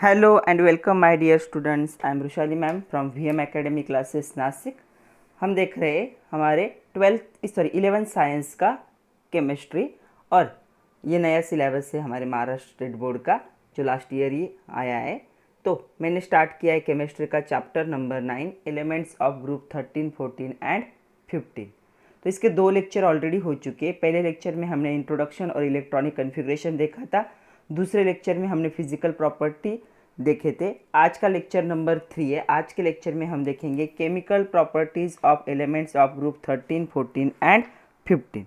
Hello and welcome my dear students. I am Rushali ma'am from VM academy classes Nashik. हम देख रहे हैं हमारे 11th साइंस का केमिस्ट्री, और ये नया सिलेबस है हमारे महाराष्ट्र स्टेट बोर्ड का जो लास्ट ईयर ही आया है। तो मैंने स्टार्ट किया है केमिस्ट्री का chapter number 9 elements of group 13, 14 and 15। तो इसके 2 लेक्चर ऑलरेडी हो चुके हैं। पहले लेक्चर में हमने इंट्रोडक्शन और इलेक्ट्रॉनिक कन्फिग्रेशन देखा था, दूसरे लेक्चर में हमने फिजिकल प्रॉपर्टी देखे थे। आज का लेक्चर नंबर 3 है। आज के लेक्चर में हम देखेंगे chemical properties of elements of group 13, 14 and 15।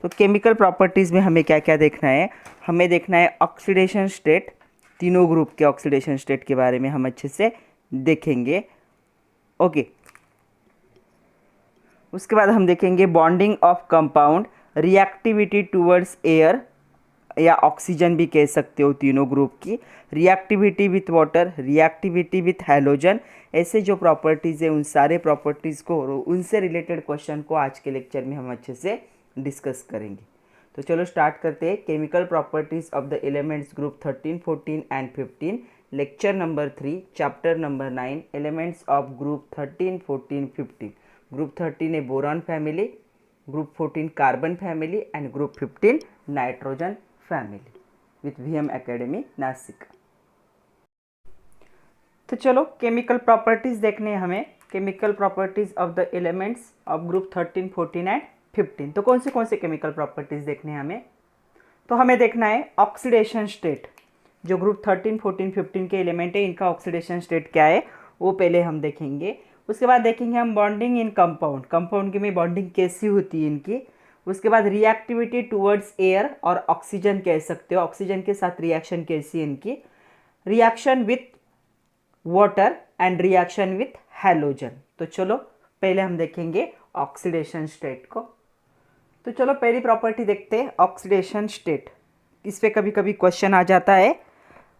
तो केमिकल प्रॉपर्टीज़ में हमें क्या क्या देखना है? हमें देखना है ऑक्सीडेशन स्टेट, तीनों ग्रुप के ऑक्सीडेशन स्टेट के बारे में हम अच्छे से देखेंगे। ओके, उसके बाद हम देखेंगे bonding of compound, reactivity towards air या ऑक्सीजन भी कह सकते हो तीनों ग्रुप की, reactivity with water, reactivity with halogen. ऐसे जो प्रॉपर्टीज़ है उन सारे प्रॉपर्टीज़ को और उनसे रिलेटेड क्वेश्चन को आज के लेक्चर में हम अच्छे से डिस्कस करेंगे। तो चलो स्टार्ट करते हैं। Chemical properties of the elements group 13, 14 and 15, lecture number 3, chapter number 9 elements of group 13, 14, 15। Group 13 है boron family, group 14 carbon family and group 15 nitrogen family with VM academy Nashik. तो चलो केमिकल प्रॉपर्टीज देखने हैं हमें। Chemical properties of the elements of group 13, 14 and 15। तो कौन से chemical properties देखने हैं हमें? तो हमें देखना है ऑक्सीडेशन स्टेट। जो ग्रुप 13, 14, 15 के एलिमेंट है इनका ऑक्सीडेशन स्टेट क्या है वो पहले हम देखेंगे। उसके बाद देखेंगे हम बॉन्डिंग इन कंपाउंड, कंपाउंड के में बॉन्डिंग कैसी होती है इनकी। उसके बाद रिएक्टिविटी टूवर्ड्स एयर और ऑक्सीजन कह सकते हो, ऑक्सीजन के साथ रिएक्शन कैसी है इनकी, reaction with water and reaction with halogen. तो चलो पहले हम देखेंगे ऑक्सीडेशन स्टेट को। तो चलो पहली प्रॉपर्टी देखते हैं ऑक्सीडेशन स्टेट। इस पे कभी कभी क्वेश्चन आ जाता है,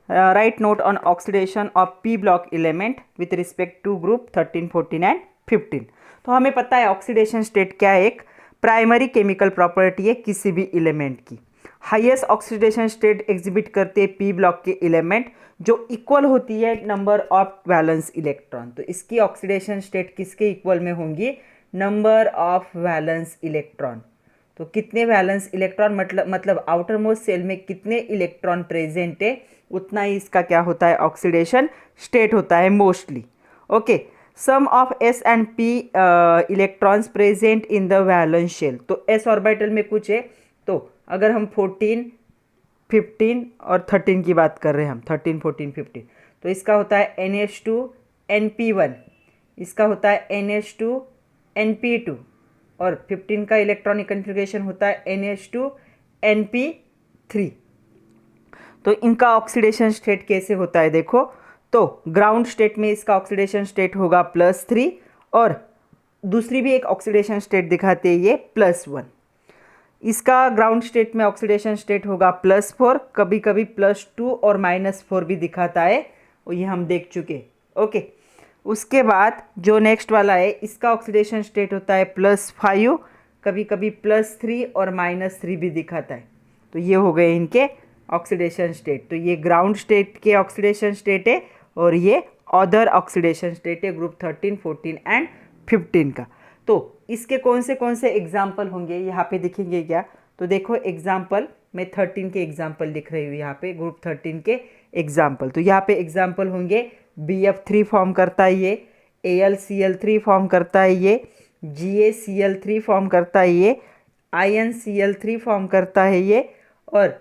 write note on oxidation of P block element with respect to group 13, 14 and 15। तो हमें पता है ऑक्सीडेशन स्टेट क्या है, एक प्राइमरी केमिकल प्रॉपर्टी है किसी भी एलिमेंट की। हाईएस्ट ऑक्सीडेशन स्टेट एग्जिबिट करते हैं पी ब्लॉक के एलिमेंट जो इक्वल होती है नंबर ऑफ वैलेंस इलेक्ट्रॉन। तो इसकी ऑक्सीडेशन स्टेट किसके इक्वल में होंगी? Number of valence electron. तो कितने वैलेंस इलेक्ट्रॉन मतलब आउटर मोस्ट सेल में कितने इलेक्ट्रॉन प्रेजेंट है उतना ही इसका क्या होता है ऑक्सीडेशन स्टेट होता है mostly. Okay, sum of s and p electrons present in the valence shell. तो s ऑर्बिटल में कुछ है, तो अगर हम 14, 15 और 13 की बात कर रहे हैं हम 13, 14, 15, तो इसका होता है NH2 NP1, इसका होता है NH2 NP2 और 15 का इलेक्ट्रॉनिक कन्फिग्रेशन होता है NH2 NP3। तो इनका ऑक्सीडेशन स्टेट कैसे होता है देखो। तो ग्राउंड स्टेट में इसका ऑक्सीडेशन स्टेट होगा +3 और दूसरी भी एक ऑक्सीडेशन स्टेट दिखाते हैं ये +1। इसका ग्राउंड स्टेट में ऑक्सीडेशन स्टेट होगा +4, कभी कभी +2 और -4 भी दिखाता है, और ये हम देख चुके। ओके, उसके बाद जो नेक्स्ट वाला है इसका ऑक्सीडेशन स्टेट होता है +5, कभी कभी +3 और -3 भी दिखाता है। तो ये हो गए इनके ऑक्सीडेशन स्टेट। तो ये ग्राउंड स्टेट के ऑक्सीडेशन स्टेट है और ये अदर ऑक्सीडेशन स्टेट है ग्रुप 13, 14 एंड 15 का। तो इसके कौन से एग्जाम्पल होंगे यहाँ पे दिखेंगे क्या? तो देखो एग्जाम्पल, मैं 13 के एग्जाम्पल लिख रही हूँ यहाँ पे, ग्रुप 13 के एग्जाम्पल। तो यहाँ पे एग्जाम्पल होंगे BF3 फॉर्म करता है ये, AlCl3 फॉर्म करता है ये, GaCl3 फॉर्म करता है ये, InCl3 फॉर्म करता है ये, और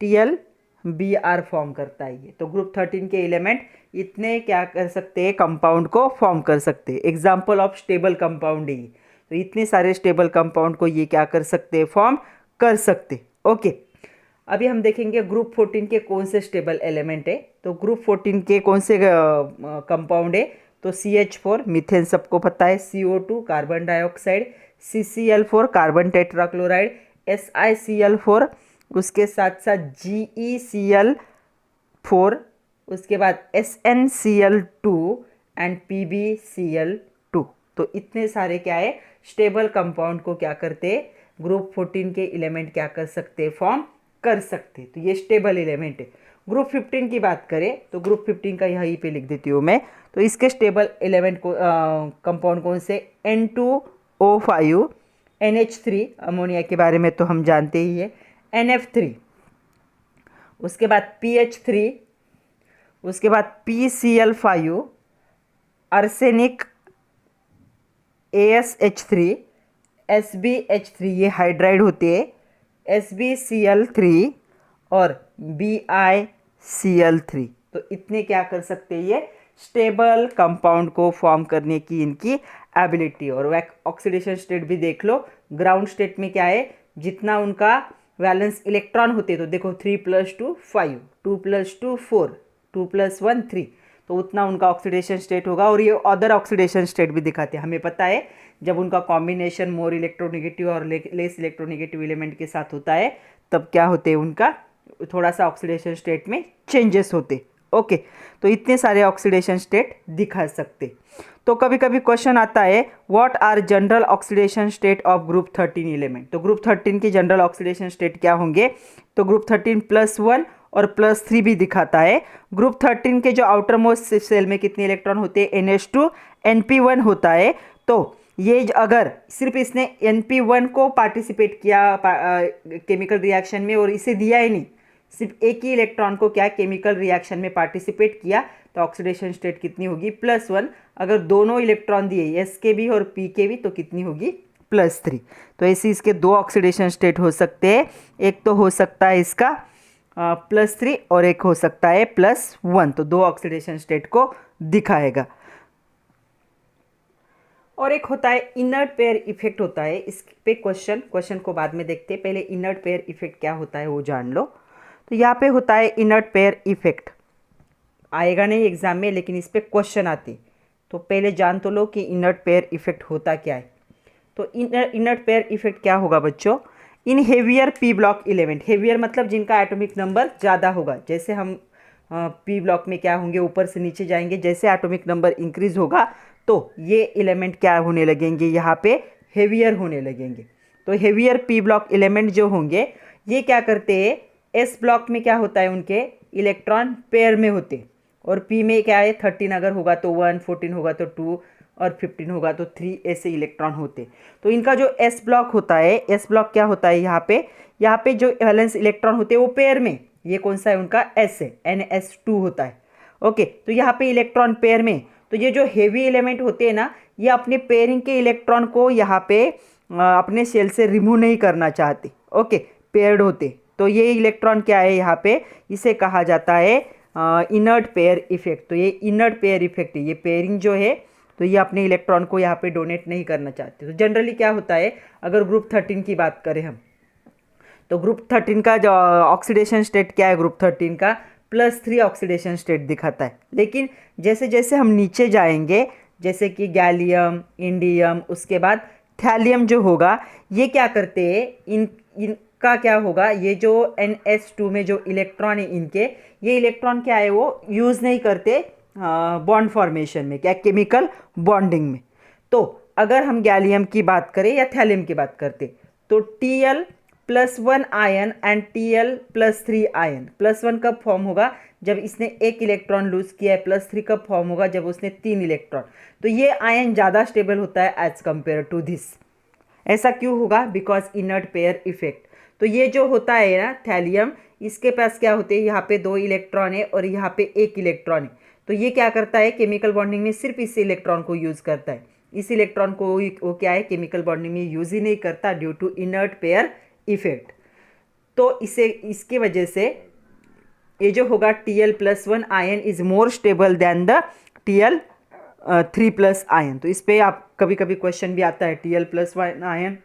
TlBr फॉर्म करता है ये। तो ग्रुप 13 के एलिमेंट इतने क्या कर सकते हैं, कंपाउंड को फॉर्म कर सकते हैं। एग्जाम्पल ऑफ स्टेबल कंपाउंड है। तो इतने सारे स्टेबल कंपाउंड को ये क्या कर सकते हैं, फॉर्म कर सकते। ओके, अभी हम देखेंगे ग्रुप 14 के कौन से स्टेबल एलिमेंट है। तो ग्रुप 14 के कौन से कंपाउंड है? तो CH4 मीथेन सबको पता है, CO2 carbon dioxide, CCl4 carbon tetrachloride, SiCl4, उसके साथ साथ GeCl4, उसके बाद SnCl2 एंड PbCl2। तो इतने सारे क्या है स्टेबल कंपाउंड को क्या करते हैं, ग्रुप 14 के एलिमेंट क्या कर सकते हैं, फॉर्म कर सकते हैं। तो ये स्टेबल एलिमेंट है। ग्रुप 15 की बात करें तो ग्रुप 15 का यहीं पे लिख देती हूँ मैं। तो इसके स्टेबल एलिमेंट को कंपाउंड कौन से, N2O5, NH3, अमोनिया के बारे में तो हम जानते ही है, NF3, उसके बाद PH3, उसके बाद PCl5, आर्सेनिक, ASH3, SbH3, ये हाइड्राइड होते हैं, SbCl3 और BiCl3। तो इतने क्या कर सकते हैं, ये स्टेबल कंपाउंड को फॉर्म करने की इनकी एबिलिटी। और ऑक्सीडेशन स्टेट भी देख लो, ग्राउंड स्टेट में क्या है, जितना उनका वैलेंस इलेक्ट्रॉन होते तो देखो 3 + 2 5, 2 + 2 4, 2 + 1 3, तो उतना उनका ऑक्सीडेशन स्टेट होगा। और ये अदर ऑक्सीडेशन स्टेट भी दिखाते हैं, हमें पता है जब उनका कॉम्बिनेशन मोर इलेक्ट्रोनेगेटिव और लेस इलेक्ट्रोनेगेटिव एलिमेंट के साथ होता है तब क्या होते हैं, उनका थोड़ा सा ऑक्सीडेशन स्टेट में चेंजेस होते। ओके, तो इतने सारे ऑक्सीडेशन स्टेट दिखा सकते। तो कभी कभी क्वेश्चन आता है what are general oxidation state of group 13 element. तो ग्रुप 13 के जनरल ऑक्सीडेशन स्टेट क्या होंगे, तो ग्रुप 13 +1 और +3 भी दिखाता है। ग्रुप 13 के जो आउटर मोस्ट सेल में कितने इलेक्ट्रॉन होते हैं, NH2 NP1 होता है। तो ये अगर सिर्फ इसने NP1 को पार्टिसिपेट किया केमिकल रिएक्शन में और इसे दिया ही नहीं, सिर्फ एक ही इलेक्ट्रॉन को क्या केमिकल रिएक्शन में पार्टिसिपेट किया, तो ऑक्सीडेशन स्टेट कितनी होगी, +1। अगर दोनों इलेक्ट्रॉन दिए S के भी और P के भी तो कितनी होगी, +3। तो ऐसे इसके दो ऑक्सीडेशन स्टेट हो सकते हैं, एक तो हो सकता है इसका +3 और एक हो सकता है +1। तो दो ऑक्सीडेशन स्टेट को दिखाएगा। और एक होता है इनर्ट पेयर इफेक्ट होता है, इस पे क्वेश्चन को बाद में देखते हैं, पहले इनर्ट पेयर इफेक्ट क्या होता है वो जान लो। तो यहाँ पे होता है इनर्ट पेयर इफेक्ट, आएगा नहीं एग्जाम में लेकिन इस पे क्वेश्चन आते, तो पहले जान तो लो कि इनर्ट पेयर इफेक्ट होता क्या है। तो इनर्ट पेयर इफेक्ट क्या होगा बच्चों, इन heavier P block element, heavier मतलब जिनका एटॉमिक नंबर ज़्यादा होगा, जैसे हम P ब्लॉक में क्या होंगे, ऊपर से नीचे जाएंगे, जैसे एटॉमिक नंबर इंक्रीज होगा तो ये एलिमेंट क्या होने लगेंगे, यहाँ पे हेवियर होने लगेंगे। तो हेवियर P ब्लॉक एलिमेंट जो होंगे ये क्या करते हैं, S ब्लॉक में क्या होता है, उनके इलेक्ट्रॉन पेयर में होते, और P में क्या है 13 अगर होगा तो 1, 14 होगा तो 2 और 15 होगा तो 3, ऐसे इलेक्ट्रॉन होते। तो इनका जो S ब्लॉक होता है, S ब्लॉक क्या होता है, यहाँ पे जो वैलेंस इलेक्ट्रॉन होते हैं वो पेयर में, ये कौन सा है उनका S है, NS2 होता है। ओके, तो यहाँ पे इलेक्ट्रॉन पेयर में, तो ये जो हेवी एलिमेंट होते हैं ना, ये अपने पेयरिंग के इलेक्ट्रॉन को यहाँ पे अपने सेल से रिमूव नहीं करना चाहते। ओके, पेयर्ड होते, तो ये इलेक्ट्रॉन क्या है यहाँ पे, इसे कहा जाता है इनर्ट पेयर इफेक्ट। तो ये इनर्ट पेयर इफेक्ट है, ये पेयरिंग जो है तो ये अपने इलेक्ट्रॉन को यहाँ पे डोनेट नहीं करना चाहते। तो जनरली क्या होता है, अगर ग्रुप 13 की बात करें हम, तो ग्रुप 13 का जो ऑक्सीडेशन स्टेट क्या है, ग्रुप 13 का +3 ऑक्सीडेशन स्टेट दिखाता है। लेकिन जैसे जैसे हम नीचे जाएंगे, जैसे कि गैलियम, इंडियम, उसके बाद थैलियम जो होगा, ये क्या करते हैं, इनका क्या होगा, ये जो NS2 में जो इलेक्ट्रॉन है इनके, ये इलेक्ट्रॉन क्या है वो यूज़ नहीं करते बॉन्ड फॉर्मेशन में, क्या केमिकल बॉन्डिंग में। तो अगर हम गैलियम की बात करें या थैलियम की बात करते, तो Tl+1 ion and Tl+3 ion, +1 कब फॉर्म होगा, जब इसने एक इलेक्ट्रॉन लूज किया है, +3 कब फॉर्म होगा, जब उसने 3 इलेक्ट्रॉन। तो ये आयन ज़्यादा स्टेबल होता है एज कंपेयर टू दिस। ऐसा क्यों होगा, बिकॉज इनर्ट पेयर इफेक्ट। तो ये जो होता है ना थैलियम, इसके पास क्या होते हैं, यहाँ पे 2 इलेक्ट्रॉन है और यहाँ पे 1 इलेक्ट्रॉन है। तो ये क्या करता है, केमिकल बॉन्डिंग में सिर्फ इस इलेक्ट्रॉन को यूज़ करता है, इस इलेक्ट्रॉन को वो क्या है केमिकल बॉन्डिंग में यूज़ ही नहीं करता due to inert pair effect. तो इसके वजह से ये जो होगा Tl+1 ion is more stable than the Tl3+ ion. तो इस पे आप कभी कभी क्वेश्चन भी आता है, Tl+1 ion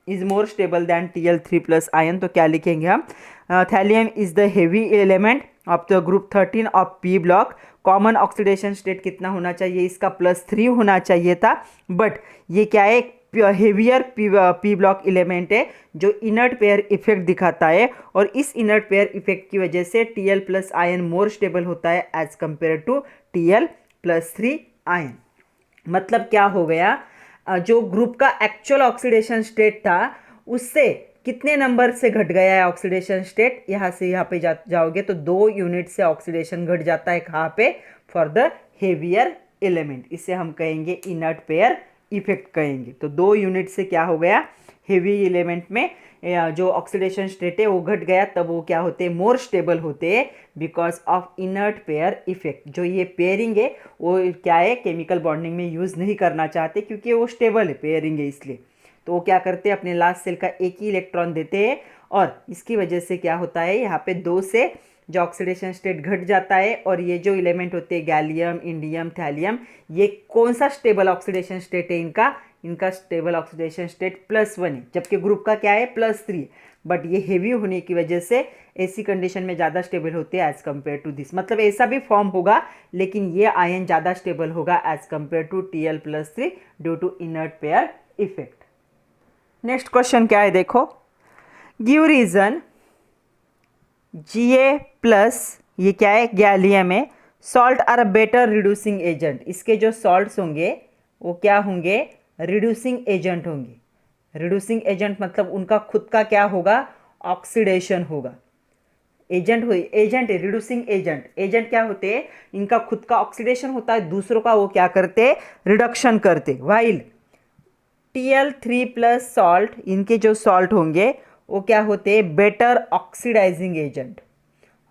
is more stable then Tl3+ ion. तो क्या लिखेंगे हम, thallium is the heavy element of the group 13 of P block. Common oxidation state कितना होना चाहिए, इसका +3 होना चाहिए था, बट ये क्या है, हेवियर P ब्लॉक एलिमेंट है जो इनर्ट पेयर इफेक्ट दिखाता है, और इस इनर्ट पेयर इफेक्ट की वजह से Tl+ आयन मोर स्टेबल होता है as compare to Tl+3 ion. मतलब क्या हो गया, जो ग्रुप का एक्चुअल ऑक्सीडेशन स्टेट था उससे कितने नंबर से घट गया है ऑक्सीडेशन स्टेट, यहाँ से यहाँ पे जाओगे तो 2 यूनिट से ऑक्सीडेशन घट जाता है, कहाँ पे, फॉर द हेवियर एलिमेंट। इसे हम कहेंगे इनर्ट पेयर इफेक्ट कहेंगे। तो 2 यूनिट से क्या हो गया, हेवी एलिमेंट में जो ऑक्सीडेशन स्टेट है वो घट गया, तब वो क्या होते हैं, मोर स्टेबल होते हैं because of inert pair effect. जो ये पेयरिंग है वो क्या है, केमिकल बॉन्डिंग में यूज़ नहीं करना चाहते क्योंकि वो स्टेबल है, पेयरिंग है इसलिए। तो वो क्या करते हैं, अपने लास्ट सेल का एक ही इलेक्ट्रॉन देते हैं और इसकी वजह से क्या होता है, यहाँ पे 2 से जो ऑक्सीडेशन स्टेट घट जाता है। और ये जो एलिमेंट होते हैं गैलियम, इंडियम, थैलियम, ये कौन सा स्टेबल ऑक्सीडेशन स्टेट है इनका स्टेबल ऑक्सीडेशन स्टेट +1 है, जबकि ग्रुप का क्या है, +3। बट ये हेवी होने की वजह से ऐसी कंडीशन में ज़्यादा स्टेबल होते हैं एज कम्पेयर टू दिस। मतलब ऐसा भी फॉर्म होगा लेकिन ये आयन ज़्यादा स्टेबल होगा as compare to Tl+3 due to inert pair effect. Next question क्या है, देखो, गिव रीजन Ga+, ये क्या है, गैलियम है, salt are a better reducing agent. इसके जो सॉल्ट्स होंगे वो क्या होंगे, रिड्यूसिंग एजेंट होंगे। रिड्यूसिंग एजेंट मतलब उनका खुद का क्या होगा, ऑक्सीडेशन होगा। एजेंट है रिड्यूसिंग एजेंट। एजेंट क्या होते हैं, इनका खुद का ऑक्सीडेशन होता है, दूसरों का वो क्या करते, रिडक्शन करते। वाइल Tl3+ सॉल्ट, इनके जो सॉल्ट होंगे वो क्या होते हैं, better oxidising agent.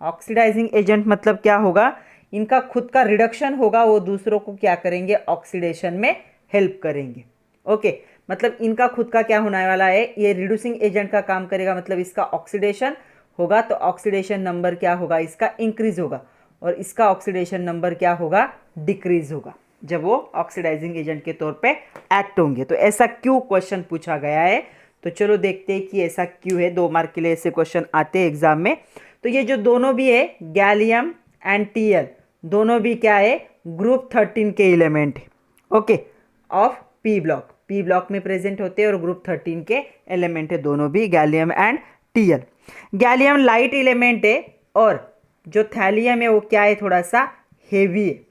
Oxidising agent मतलब क्या होगा, इनका खुद का रिडक्शन होगा, वो दूसरों को क्या करेंगे, ऑक्सीडेशन में हेल्प करेंगे। ओके, मतलब इनका खुद का क्या होने वाला है, ये रिड्यूसिंग एजेंट का काम करेगा, मतलब इसका ऑक्सीडेशन होगा तो ऑक्सीडेशन नंबर क्या होगा, इसका इंक्रीज होगा, और इसका ऑक्सीडेशन नंबर क्या होगा, डिक्रीज होगा जब वो ऑक्सीडाइजिंग एजेंट के तौर पे एक्ट होंगे। तो ऐसा क्यों क्वेश्चन पूछा गया है, तो चलो देखते हैं कि ऐसा क्यों है। 2 मार्क के लिए ऐसे क्वेश्चन आते हैं एग्जाम में। तो ये जो दोनों भी है, गैलियम एंड Tl, दोनों भी क्या है, ग्रुप 13 के एलिमेंट है, ओके, ऑफ पी ब्लॉक में प्रेजेंट होते हैं और ग्रुप 13 के एलिमेंट है दोनों भी, gallium and Tl। Gallium light element है और जो थैलियम है वो क्या है, थोड़ा सा हेवी है,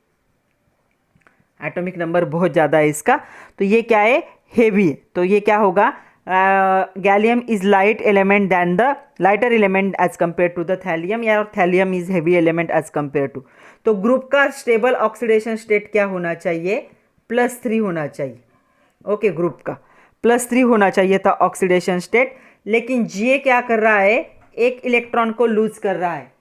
एटॉमिक नंबर बहुत ज़्यादा है इसका, तो ये क्या है, हेवी है। तो ये क्या होगा, gallium is light element than the lighter element as compare to the thallium, या thallium is heavy element as compare to. तो ग्रुप का स्टेबल ऑक्सीडेशन स्टेट क्या होना चाहिए, +3 होना चाहिए। ओके, ग्रुप का +3 होना चाहिए था ऑक्सीडेशन स्टेट, लेकिन Ga क्या कर रहा है, एक इलेक्ट्रॉन को लूज कर रहा है।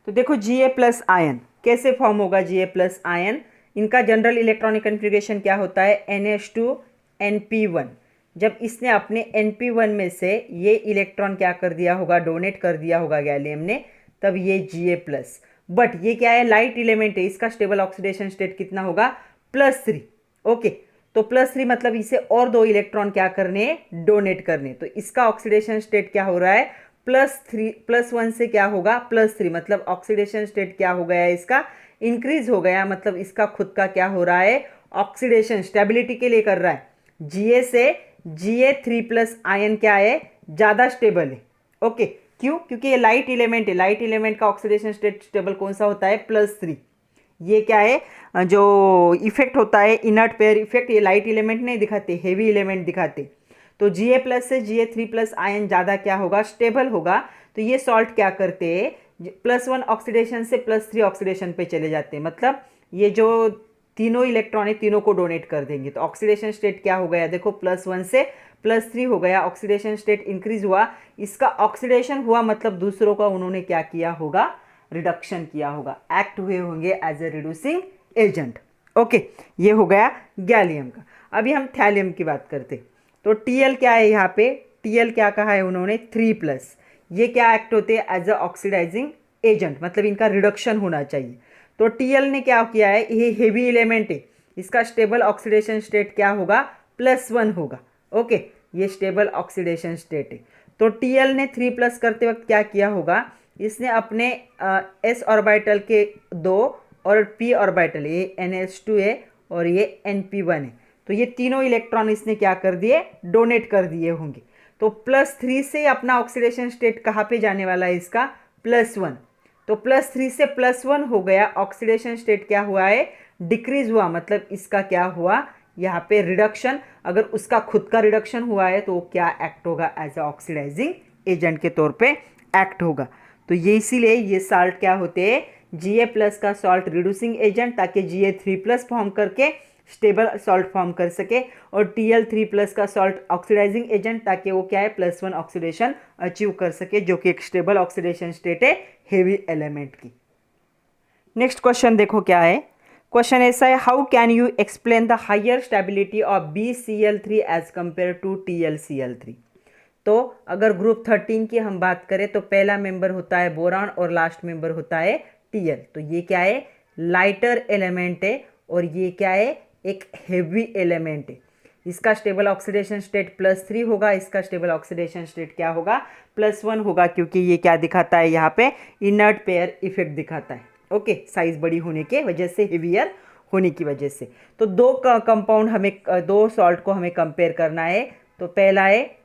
तो देखो Ga+ आयन कैसे फॉर्म होगा, Ga+ आयन, इनका जनरल इलेक्ट्रॉनिक कन्फिग्रेशन क्या होता है, NH2Np1। जब इसने अपने Np1 में से ये इलेक्ट्रॉन क्या कर दिया होगा, डोनेट कर दिया होगा गैलियम ने, तब ये Ga+। बट ये क्या है, लाइट एलिमेंट है, इसका स्टेबल ऑक्सीडेशन स्टेट कितना होगा, +3। ओके, तो +3 मतलब इसे और 2 इलेक्ट्रॉन क्या करने, डोनेट करने। तो इसका ऑक्सीडेशन स्टेट क्या हो रहा है, +1 से क्या होगा, +3, मतलब ऑक्सीडेशन स्टेट क्या हो गया, इसका इंक्रीज हो गया, मतलब इसका खुद का क्या हो रहा है, ऑक्सीडेशन स्टेबिलिटी के लिए कर रहा है। Ga से Ga3+ आयन क्या है, ज़्यादा स्टेबल है। ओके, क्यों, क्योंकि ये लाइट एलिमेंट है, लाइट एलिमेंट का ऑक्सीडेशन स्टेट स्टेबल कौन सा होता है, +3। ये क्या है, जो इफेक्ट होता है इनर्ट पेयर इफेक्ट, ये लाइट एलिमेंट नहीं दिखाते, हेवी एलिमेंट दिखाते। तो Ga+ से Ga3+ आयन ज़्यादा क्या होगा, स्टेबल होगा। तो ये सॉल्ट क्या करते हैं, +1 ऑक्सीडेशन से +3 ऑक्सीडेशन पे चले जाते हैं, मतलब ये जो तीनों इलेक्ट्रॉन है तीनों को डोनेट कर देंगे। तो ऑक्सीडेशन स्टेट क्या हो गया, देखो +1 से +3 हो गया, ऑक्सीडेशन स्टेट इंक्रीज हुआ, इसका ऑक्सीडेशन हुआ मतलब दूसरों का उन्होंने क्या किया होगा, रिडक्शन किया होगा, एक्ट हुए होंगे as a reducing agent. Okay, ये हो गया गैलियम का। अभी हम थैलियम की बात करते। तो Tl क्या है, यहाँ पे Tl क्या कहा है उन्होंने, 3+। ये क्या एक्ट होते हैं, एज अ ऑक्सीडाइजिंग एजेंट, मतलब इनका रिडक्शन होना चाहिए। तो Tl ने क्या किया है, ये हेवी एलिमेंट है, इसका स्टेबल ऑक्सीडेशन स्टेट क्या होगा, +1 होगा। ओके, ये स्टेबल ऑक्सीडेशन स्टेट है। तो Tl ने 3+ करते वक्त क्या किया होगा, इसने अपने s ऑर्बिटल के 2 और p ऑर्बिटल, ये NH2 है और ये Np1 है, तो ये तीनों इलेक्ट्रॉन इसने क्या कर दिए, डोनेट कर दिए होंगे। तो +3 से अपना ऑक्सीडेशन स्टेट कहाँ पे जाने वाला है, इसका +1। तो +3 से +1 हो गया, ऑक्सीडेशन स्टेट क्या हुआ है, डिक्रीज हुआ, मतलब इसका क्या हुआ, यहाँ पे रिडक्शन। अगर उसका खुद का रिडक्शन हुआ है तो वो क्या एक्ट होगा, एज अ ऑक्सीडाइजिंग एजेंट के तौर पे एक्ट होगा। तो ये इसीलिए ये साल्ट क्या होते हैं, Ga+ का सॉल्ट रिड्यूसिंग एजेंट, ताकि Ga3+ फॉर्म करके स्टेबल सॉल्ट फॉर्म कर सके, और Tl3+ का सॉल्ट ऑक्सीडाइजिंग एजेंट, ताकि वो क्या है +1 ऑक्सीडेशन अचीव कर सके, जो कि एक स्टेबल ऑक्सीडेशन स्टेट है हेवी एलिमेंट की। नेक्स्ट क्वेश्चन देखो क्या है। क्वेश्चन ऐसा है, how can you explain the higher stability of BCl3 as compare to TlCl3। तो अगर ग्रुप 13 की हम बात करें तो पहला मेंबर होता है बोरान और लास्ट मेंबर होता है Tl। तो ये क्या है, लाइटर एलिमेंट है, और ये क्या है, एक हेवी एलिमेंट है। इसका स्टेबल ऑक्सीडेशन स्टेट +3 होगा, इसका स्टेबल ऑक्सीडेशन स्टेट क्या होगा, +1 होगा, क्योंकि ये क्या दिखाता है यहाँ पे, इनर्ट पेयर इफेक्ट दिखाता है। ओके, साइज बड़ी होने के वजह से, हेवियर होने की वजह से। तो दो कंपाउंड हमें, दो सॉल्ट को हमें कंपेयर करना है। तो पहला है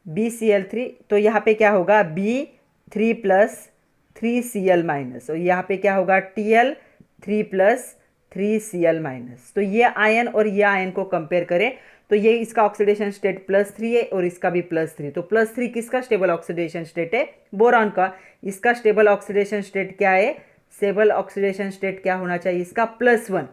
BCl3, तो यहाँ पे क्या होगा B3+ 3Cl-, और यहाँ पे क्या होगा Tl3+ 3Cl-। तो ये आयन और ये आयन को कंपेयर करें तो ये इसका ऑक्सीडेशन स्टेट +3 है और इसका भी +3। तो +3 किसका स्टेबल ऑक्सीडेशन स्टेट है, बोरॉन का। इसका स्टेबल ऑक्सीडेशन स्टेट क्या है, स्टेबल ऑक्सीडेशन स्टेट क्या होना चाहिए इसका, +1।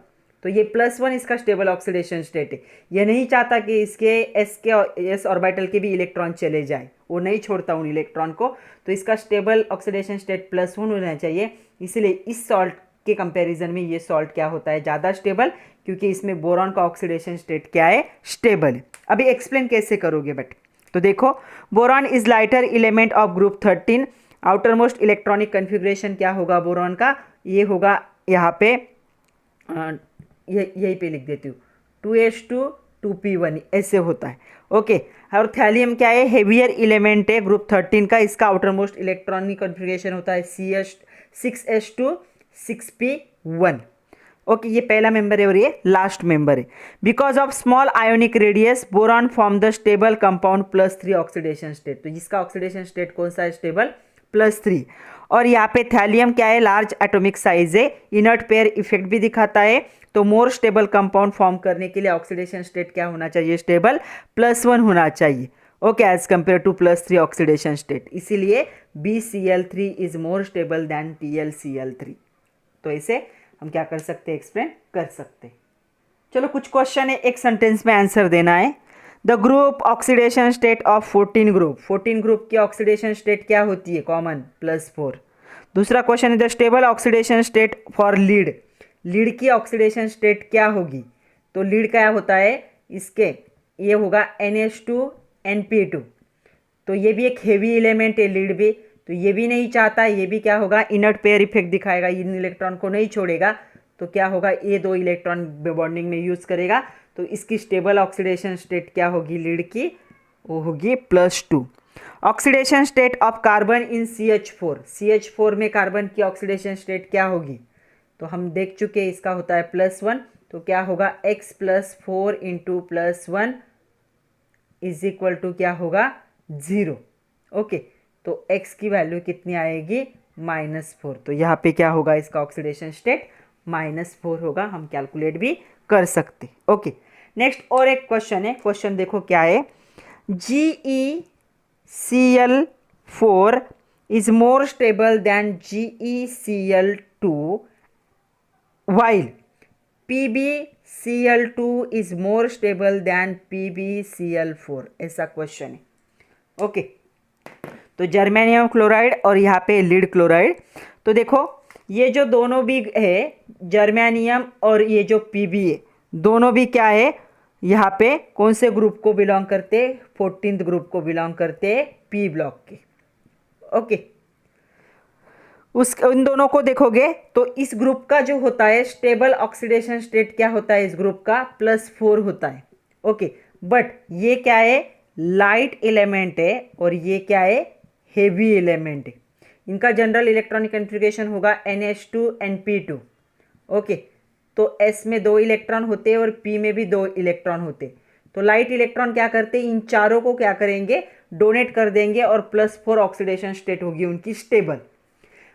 तो ये +1 इसका स्टेबल ऑक्सीडेशन स्टेट है। ये नहीं चाहता कि इसके s ऑर्बिटल के भी इलेक्ट्रॉन चले जाए, वो नहीं छोड़ता उन इलेक्ट्रॉन को। तो इसका स्टेबल ऑक्सीडेशन स्टेट +1 होना चाहिए। इसलिए इस सॉल्ट के कंपैरिजन में ये सॉल्ट क्या होता है, ज़्यादा स्टेबल, क्योंकि इसमें बोरॉन का ऑक्सीडेशन स्टेट क्या है, स्टेबल है। अभी एक्सप्लेन कैसे करोगे बट, तो देखो, boron is lighter element of group 13। Outer most electronic configuration क्या होगा बोरॉन का, ये होगा यहाँ पे, यहीं पे लिख देती हूँ, 2s2 2p1 ऐसे होता है। ओके, और थैलियम क्या है, हेवियर एलिमेंट है ग्रुप 13 का। इसका आउटर मोस्ट इलेक्ट्रॉनिक कन्फिग्रेशन होता है 6s2 6p1। ओके, ये पहला मेंबर है और ये लास्ट मेंबर है। Because of small ionic radius boron form the stable compound +3 oxidation state. तो जिसका ऑक्सीडेशन स्टेट कौन सा है, स्टेबल +3। और यहाँ पे थैलियम क्या है, लार्ज एटॉमिक साइज है, इनर्ट पेयर इफेक्ट भी दिखाता है। तो मोर स्टेबल कंपाउंड फॉर्म करने के लिए ऑक्सीडेशन स्टेट क्या होना चाहिए, स्टेबल +1 होना चाहिए। Okay, as compare to +3 oxidation state. इसीलिए BCl3 is more stable then TlCl3। तो इसे हम क्या कर सकते हैं, एक्सप्लेन कर सकते हैं। चलो कुछ क्वेश्चन है, एक सेंटेंस में आंसर देना है। The group oxidation state of 14 group, 14 group की ऑक्सीडेशन स्टेट क्या होती है, कॉमन +4। दूसरा क्वेश्चन है, the stable oxidation state for lead, lead की ऑक्सीडेशन स्टेट क्या होगी। तो लीड क्या होता है, इसके ये होगा NH2NP2। तो ये भी एक हेवी एलिमेंट है लीड भी। तो ये भी नहीं चाहता, ये भी क्या होगा, इनर्ट पेयर इफेक्ट दिखाएगा, इन इलेक्ट्रॉन को नहीं छोड़ेगा। तो क्या होगा, ये दो इलेक्ट्रॉन बॉन्डिंग में यूज करेगा। तो इसकी स्टेबल ऑक्सीडेशन स्टेट क्या होगी लीड की, वो होगी +2। Oxidation state of carbon in CH4, CH4 में कार्बन की ऑक्सीडेशन स्टेट क्या होगी, तो हम देख चुके हैं, इसका होता है +1। तो क्या होगा, x + 4 × +1 इज इक्वल टू क्या होगा, 0। ओके, तो x की वैल्यू कितनी आएगी, -4। तो यहाँ पे क्या होगा, इसका ऑक्सीडेशन स्टेट -4 होगा। हम कैलकुलेट भी कर सकते। ओके, नेक्स्ट और एक क्वेश्चन है, क्वेश्चन देखो क्या है। GeCl4 is more stable then GeCl2 while PbCl2 is more stable than PbCl4। ऐसा क्वेश्चन है। ओके, तो जर्मेनियम क्लोराइड और यहाँ पे लीड क्लोराइड। तो देखो, ये जो दोनों भी है, जर्मेनियम और ये जो Pb है, दोनों भी क्या है, यहाँ पे कौन से ग्रुप को बिलोंग करते, 14th ग्रुप को बिलोंग करते, P ब्लॉक के। ओके, उन दोनों को देखोगे तो इस ग्रुप का जो होता है स्टेबल ऑक्सीडेशन स्टेट क्या होता है, इस ग्रुप का +4 होता है। ओके, बट ये क्या है, लाइट एलिमेंट है और ये क्या है, हेवी एलिमेंट है। इनका जनरल इलेक्ट्रॉनिक कन्फिग्रेशन होगा NH2NP2। ओके, तो S में 2 इलेक्ट्रॉन होते हैं और P में भी 2 इलेक्ट्रॉन होते। तो लाइट इलेक्ट्रॉन क्या करते हैं, इन चारों को क्या करेंगे, डोनेट कर देंगे और +4 ऑक्सीडेशन स्टेट होगी उनकी स्टेबल।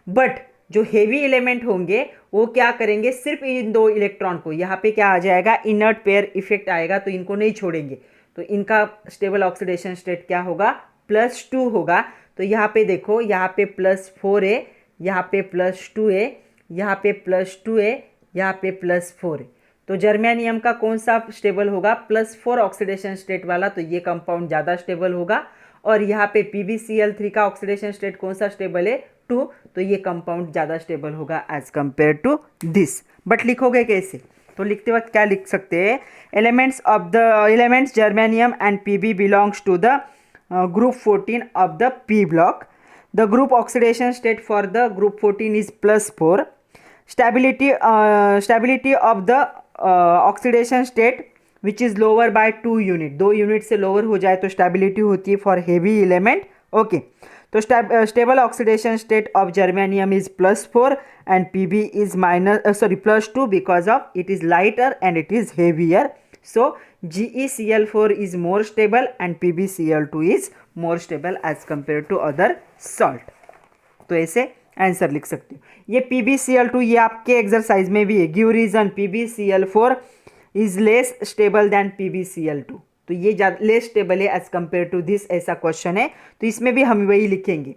बट जो हेवी एलिमेंट होंगे वो क्या करेंगे, सिर्फ इन दो इलेक्ट्रॉन को, यहाँ पे क्या आ जाएगा, इनर्ट पेयर इफेक्ट आएगा, तो इनको नहीं छोड़ेंगे, तो इनका स्टेबल ऑक्सीडेशन स्टेट क्या होगा, +2 होगा। तो यहाँ पे देखो, यहाँ पे +4 है, यहाँ पे +2 है, यहाँ पे +2 है, यहाँ पे +4 है। तो जर्मेनियम का कौन सा स्टेबल होगा, +4 ऑक्सीडेशन स्टेट वाला, तो ये कंपाउंड ज़्यादा स्टेबल होगा। और यहाँ पे PbCl3 का ऑक्सीडेशन स्टेट कौन सा स्टेबल है, 2, तो ये कंपाउंड ज़्यादा स्टेबल होगा as compare to this. But लिखोगे कैसे, तो लिखते वक्त क्या लिख सकते हैं, elements germanium and Pb belongs to the group 14 of the P block. The group oxidation state for the group 14 is +4. Stability of the oxidation state which is lower by 2 unit, 2 unit से lower हो जाए तो stability होती है for heavy element. Okay, तो stable oxidation state of germanium is +4 and Pb is +2 because of it is lighter and it is heavier. So GeCl4 is more stable and PbCl2 is more stable as compared to other salt. तो ऐसे answer लिख सकते हो। ये PbCl2 ये आपके exercise में भी है, give reason PbCl4 is less stable than PbCl2, तो ये लेस स्टेबल है एज कंपेयर टू दिस, ऐसा क्वेश्चन है, तो इसमें भी हम वही लिखेंगे।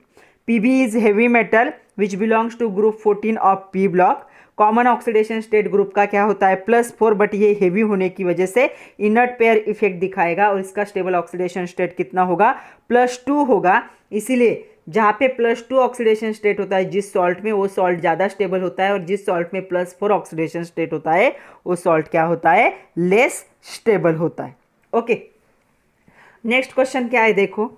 Pb is heavy metal which belongs to group 14 of P block. Common oxidation state group का क्या होता है, +4, बट ये हेवी होने की वजह से इनर्ट पेयर इफेक्ट दिखाएगा और इसका स्टेबल ऑक्सीडेशन स्टेट कितना होगा, +2 होगा। इसीलिए जहाँ पे +2 ऑक्सीडेशन स्टेट होता है जिस सॉल्ट में, वो सॉल्ट ज़्यादा स्टेबल होता है, और जिस सॉल्ट में +4 ऑक्सीडेशन स्टेट होता है वो सॉल्ट क्या होता है, लेस स्टेबल होता है। ओके, नेक्स्ट क्वेश्चन क्या है देखो,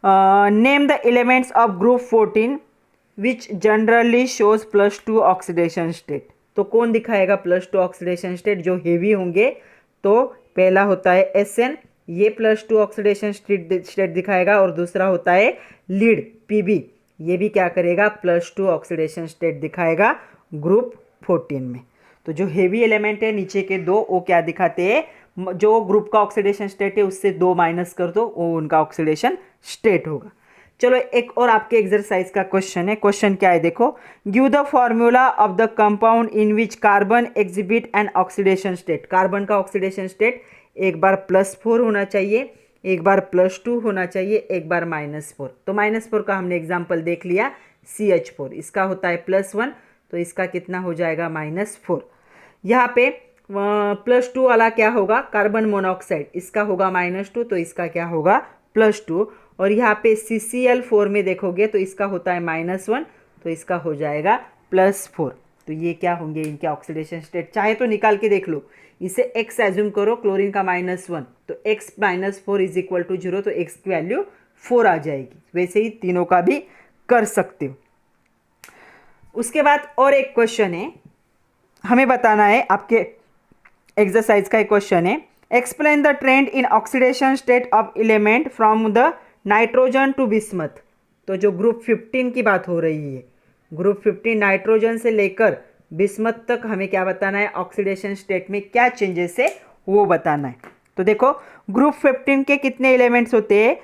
name the elements of group 14 which generally shows +2 oxidation state. तो कौन दिखाएगा +2 ऑक्सीडेशन स्टेट, जो हेवी होंगे, तो पहला होता है Sn, ये +2 ऑक्सीडेशन स्टेट दिखाएगा, और दूसरा होता है लीड Pb, ये भी क्या करेगा, +2 ऑक्सीडेशन स्टेट दिखाएगा ग्रुप 14 में। तो जो हेवी एलिमेंट है नीचे के दो, वो क्या दिखाते हैं, जो ग्रुप का ऑक्सीडेशन स्टेट है उससे 2 माइनस कर दो, वो उनका ऑक्सीडेशन स्टेट होगा। चलो एक और आपके एक्सरसाइज का क्वेश्चन है, क्वेश्चन क्या है देखो, give the formula of the compound in which carbon exhibit an oxidation state. Carbon का ऑक्सीडेशन स्टेट एक बार +4 होना चाहिए, एक बार +2 होना चाहिए, एक बार -4। तो -4 का हमने एग्जाम्पल देख लिया, CH4, इसका होता है +1, तो इसका कितना हो जाएगा, -4। यहाँ पे +2 वाला क्या होगा, कार्बन मोनोऑक्साइड, इसका होगा -2, तो इसका क्या होगा, +2। और यहाँ पे CCl4 में देखोगे तो इसका होता है -1, तो इसका हो जाएगा +4। तो ये क्या होंगे इनके ऑक्सीडेशन स्टेट, चाहे तो निकाल के देख लो, इसे x एज्यूम करो, क्लोरीन का -1, तो x - 4 इज इक्वल टू 0, तो x की वैल्यू 4 आ जाएगी। वैसे ही तीनों का भी कर सकते हो। उसके बाद और एक क्वेश्चन है, हमें बताना है, आपके एक्सरसाइज का एक क्वेश्चन है, explain the trend in oxidation state of element from the nitrogen to bismuth. तो जो ग्रुप 15 की बात हो रही है, ग्रुप 15 नाइट्रोजन से लेकर बिस्मथ तक हमें क्या बताना है, ऑक्सीडेशन स्टेट में क्या चेंजेस है वो बताना है। तो देखो ग्रुप 15 के कितने एलिमेंट्स होते हैं,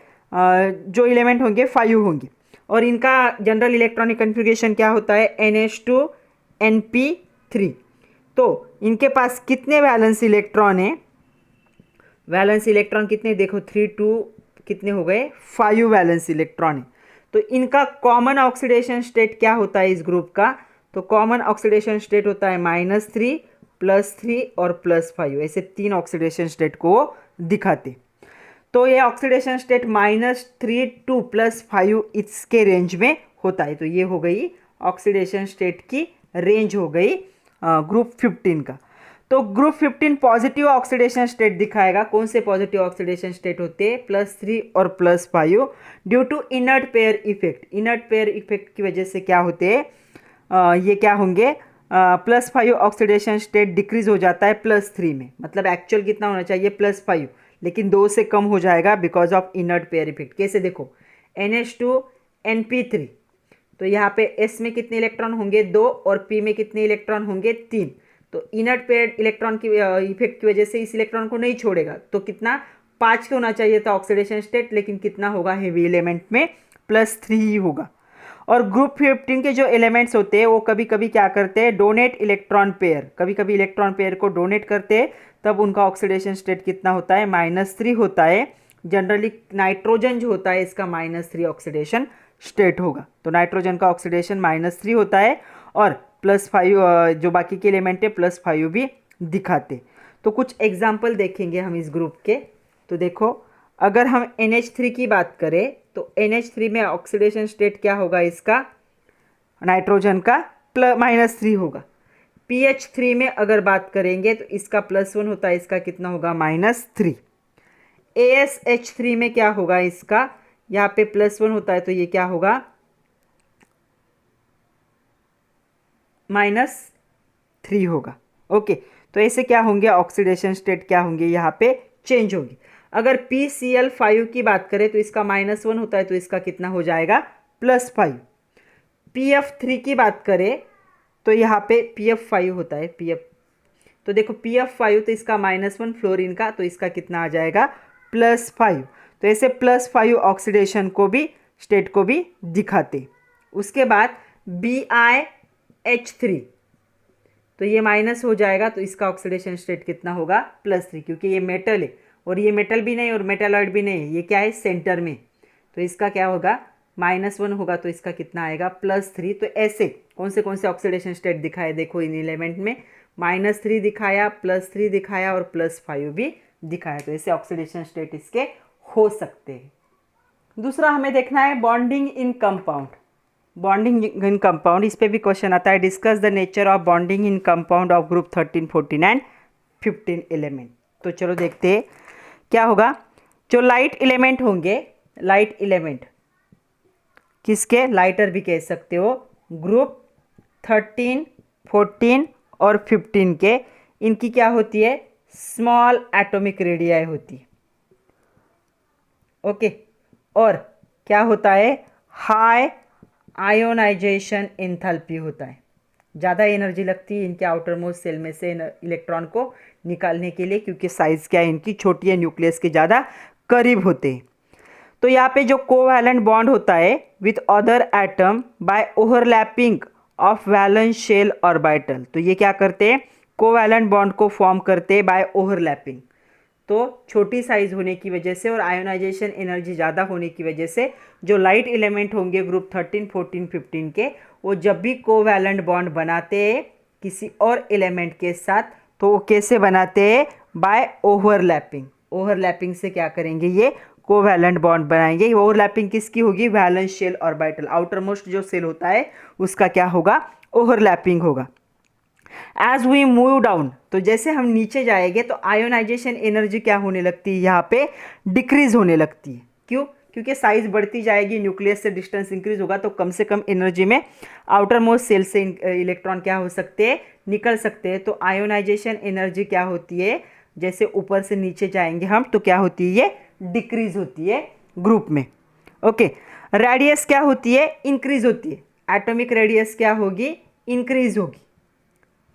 जो एलिमेंट होंगे 5 होंगे, और इनका जनरल इलेक्ट्रॉनिक कन्फिग्रेशन क्या होता है, NH2 NP3। तो इनके पास कितने वैलेंस इलेक्ट्रॉन है, वैलेंस इलेक्ट्रॉन कितने, देखो 3 2 कितने हो गए, 5 वैलेंस इलेक्ट्रॉन है। तो इनका कॉमन ऑक्सीडेशन स्टेट क्या होता है इस ग्रुप का, तो कॉमन ऑक्सीडेशन स्टेट होता है -3 +3 और +5, ऐसे 3 ऑक्सीडेशन स्टेट को दिखाते। तो ये ऑक्सीडेशन स्टेट -3 to +5 इसके रेंज में होता है। तो ये हो गई ऑक्सीडेशन स्टेट की रेंज हो गई ग्रुप 15 का। तो ग्रुप 15 पॉजिटिव ऑक्सीडेशन स्टेट दिखाएगा। कौन से पॉजिटिव ऑक्सीडेशन स्टेट होते हैं, +3 और +5, due to inert pair effect. Inert pair effect की वजह से क्या होते हैं, ये क्या होंगे, +5 ऑक्सीडेशन स्टेट डिक्रीज हो जाता है +3 में, मतलब एक्चुअल कितना होना चाहिए +5, लेकिन 2 से कम हो जाएगा because of inert pair effect. कैसे देखो, NH2 NP3, तो यहाँ पे S में कितने इलेक्ट्रॉन होंगे 2, और P में कितने इलेक्ट्रॉन होंगे 3। तो इनर्ट पेयर इलेक्ट्रॉन की इफेक्ट की वजह से इस इलेक्ट्रॉन को नहीं छोड़ेगा, तो कितना 5 होना चाहिए था ऑक्सीडेशन स्टेट, लेकिन कितना होगा हेवी एलिमेंट में +3 ही होगा। और ग्रुप 15 के जो एलिमेंट्स होते हैं वो कभी कभी क्या करते हैं, डोनेट इलेक्ट्रॉन पेयर, कभी कभी इलेक्ट्रॉन पेयर को डोनेट करते हैं, तब उनका ऑक्सीडेशन स्टेट कितना होता है, -3 होता है। जनरली नाइट्रोजन जो होता है इसका -3 ऑक्सीडेशन स्टेट होगा, तो नाइट्रोजन का ऑक्सीडेशन -3 होता है और +5 जो बाकी के एलिमेंट है +5 भी दिखाते। तो कुछ एग्जाम्पल देखेंगे हम इस ग्रुप के। तो देखो, अगर हम NH3 की बात करें तो NH3 में ऑक्सीडेशन स्टेट क्या होगा इसका, नाइट्रोजन का -3 होगा। PH3 में अगर बात करेंगे तो इसका +1 होता है, इसका कितना होगा, -3। ASH3 में क्या होगा इसका, यहाँ पे +1 होता है तो ये क्या होगा, -3 होगा। ओके, तो ऐसे क्या होंगे, ऑक्सीडेशन स्टेट क्या होंगे, यहाँ पे चेंज होगी। अगर PCl5 की बात करें तो इसका -1 होता है तो इसका कितना हो जाएगा, +5। PF3 की बात करें तो यहाँ पे PF5 होता है, PF, तो देखो PF5 तो इसका -1 फ्लोरीन का, तो इसका कितना आ जाएगा, +5। तो ऐसे +5 ऑक्सीडेशन को भी, स्टेट को भी दिखाते। उसके बाद BiH3, तो ये माइनस हो जाएगा तो इसका ऑक्सीडेशन स्टेट कितना होगा, +3, क्योंकि ये मेटल है और ये मेटल भी नहीं और मेटालॉइड भी नहीं है, ये क्या है, सेंटर में, तो इसका क्या होगा, -1 होगा तो इसका कितना आएगा, +3। तो ऐसे कौन से ऑक्सीडेशन स्टेट दिखाए, देखो इन एलिमेंट में -3 दिखाया, +3 दिखाया और +5 भी दिखाया, तो ऐसे ऑक्सीडेशन स्टेट इसके हो सकते हैं। दूसरा हमें देखना है bonding in compound. Bonding in compound, इस पे भी क्वेश्चन आता है, discuss the nature of bonding in compound of group 13, 14 and 15 element. तो चलो देखते हैं क्या होगा। जो लाइट एलिमेंट होंगे, लाइट एलिमेंट किसके, लाइटर भी कह सकते हो, ग्रुप 13, 14 और 15 के, इनकी क्या होती है, स्मॉल एटॉमिक रेडियाई होती है। ओके, और क्या होता है, हाई आयोनाइजेशन एंथैल्पी होता है, ज़्यादा एनर्जी लगती है इनके आउटर मोस्ट सेल में से इलेक्ट्रॉन को निकालने के लिए, क्योंकि साइज़ क्या है इनकी, छोटी है, न्यूक्लियस के ज़्यादा करीब होते हैं। तो यहाँ पे जो कोवैलेंट बॉन्ड होता है with other atom by overlapping of valence shell orbital, तो ये क्या करते हैं, कोवैलेंट बॉन्ड को फॉर्म करते हैं बाय ओवरलैपिंग। तो छोटी साइज होने की वजह से और आयोनाइजेशन एनर्जी ज़्यादा होने की वजह से जो लाइट एलिमेंट होंगे ग्रुप 13, 14, 15 के, वो जब भी कोवैलेंट बॉन्ड बनाते हैं किसी और एलिमेंट के साथ, तो वो कैसे बनाते हैं, बाय ओवरलैपिंग। ओवरलैपिंग से क्या करेंगे, ये कोवैलेंट बॉन्ड बनाएंगे। ओवरलैपिंग किसकी होगी, valence shell orbital, outermost जो सेल होता है उसका क्या होगा, ओवरलैपिंग होगा। एज वी मूव डाउन, तो जैसे हम नीचे जाएंगे तो आयोनाइजेशन एनर्जी क्या होने लगती है, यहाँ पे डिक्रीज होने लगती है। क्यों, क्योंकि साइज बढ़ती जाएगी, न्यूक्लियस से डिस्टेंस इंक्रीज होगा, तो कम से कम एनर्जी में आउटर मोस्ट सेल से इलेक्ट्रॉन क्या हो सकते हैं, निकल सकते हैं। तो आयोनाइजेशन एनर्जी क्या होती है, जैसे ऊपर से नीचे जाएंगे हम तो क्या होती है, ये डिक्रीज होती है ग्रुप में। ओके, रेडियस क्या होती है, इंक्रीज होती है, एटॉमिक रेडियस क्या होगी, इंक्रीज होगी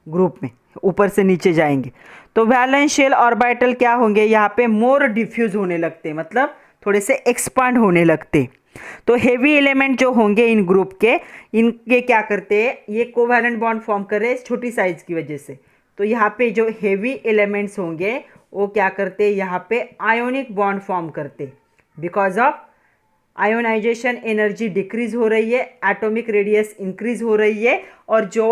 ग्रुप में, ऊपर से नीचे जाएंगे। तो वैलेंस शेल ऑर्बिटल क्या होंगे, यहाँ पे मोर डिफ्यूज होने लगते हैं, मतलब थोड़े से एक्सपांड होने लगते। तो हेवी एलिमेंट जो होंगे इन ग्रुप के, इनके क्या करते हैं, ये कोवैलेंट बॉन्ड फॉर्म कर रहे हैं छोटी साइज की वजह से। तो यहाँ पे जो हेवी एलिमेंट्स होंगे वो क्या करते हैं, यहाँ पे आयोनिक बॉन्ड फॉर्म करते, because of ionisation energy decrease हो रही है, एटॉमिक रेडियस इंक्रीज हो रही है, और जो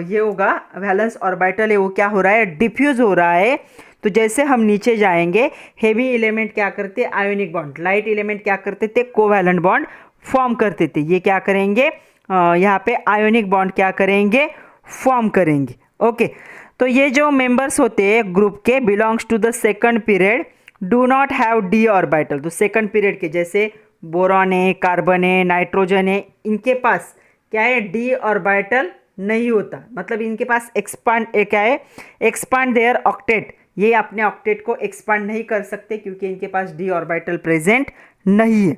ये होगा वैलेंस ऑर्बिटल है वो क्या हो रहा है, डिफ्यूज हो रहा है। तो जैसे हम नीचे जाएंगे, हेवी एलिमेंट क्या करते, आयोनिक बॉन्ड, लाइट एलिमेंट क्या करते थे, कोवैलेंट बॉन्ड फॉर्म करते थे। ये क्या करेंगे, यहाँ पे आयोनिक बॉन्ड क्या करेंगे, फॉर्म करेंगे। ओके, तो ये जो मेंबर्स होते हैं ग्रुप के, belongs to the second period, do not have D orbital. तो सेकंड पीरियड के जैसे बोरॉन है, कार्बन है, नाइट्रोजन है, इनके पास क्या है, डी ऑर्बिटल नहीं होता, मतलब इनके पास एक्सपांड क्या है, एक्सपांड देयर ऑक्टेट, ये अपने ऑक्टेट को एक्सपांड नहीं कर सकते क्योंकि इनके पास डी ऑर्बिटल प्रेजेंट नहीं है।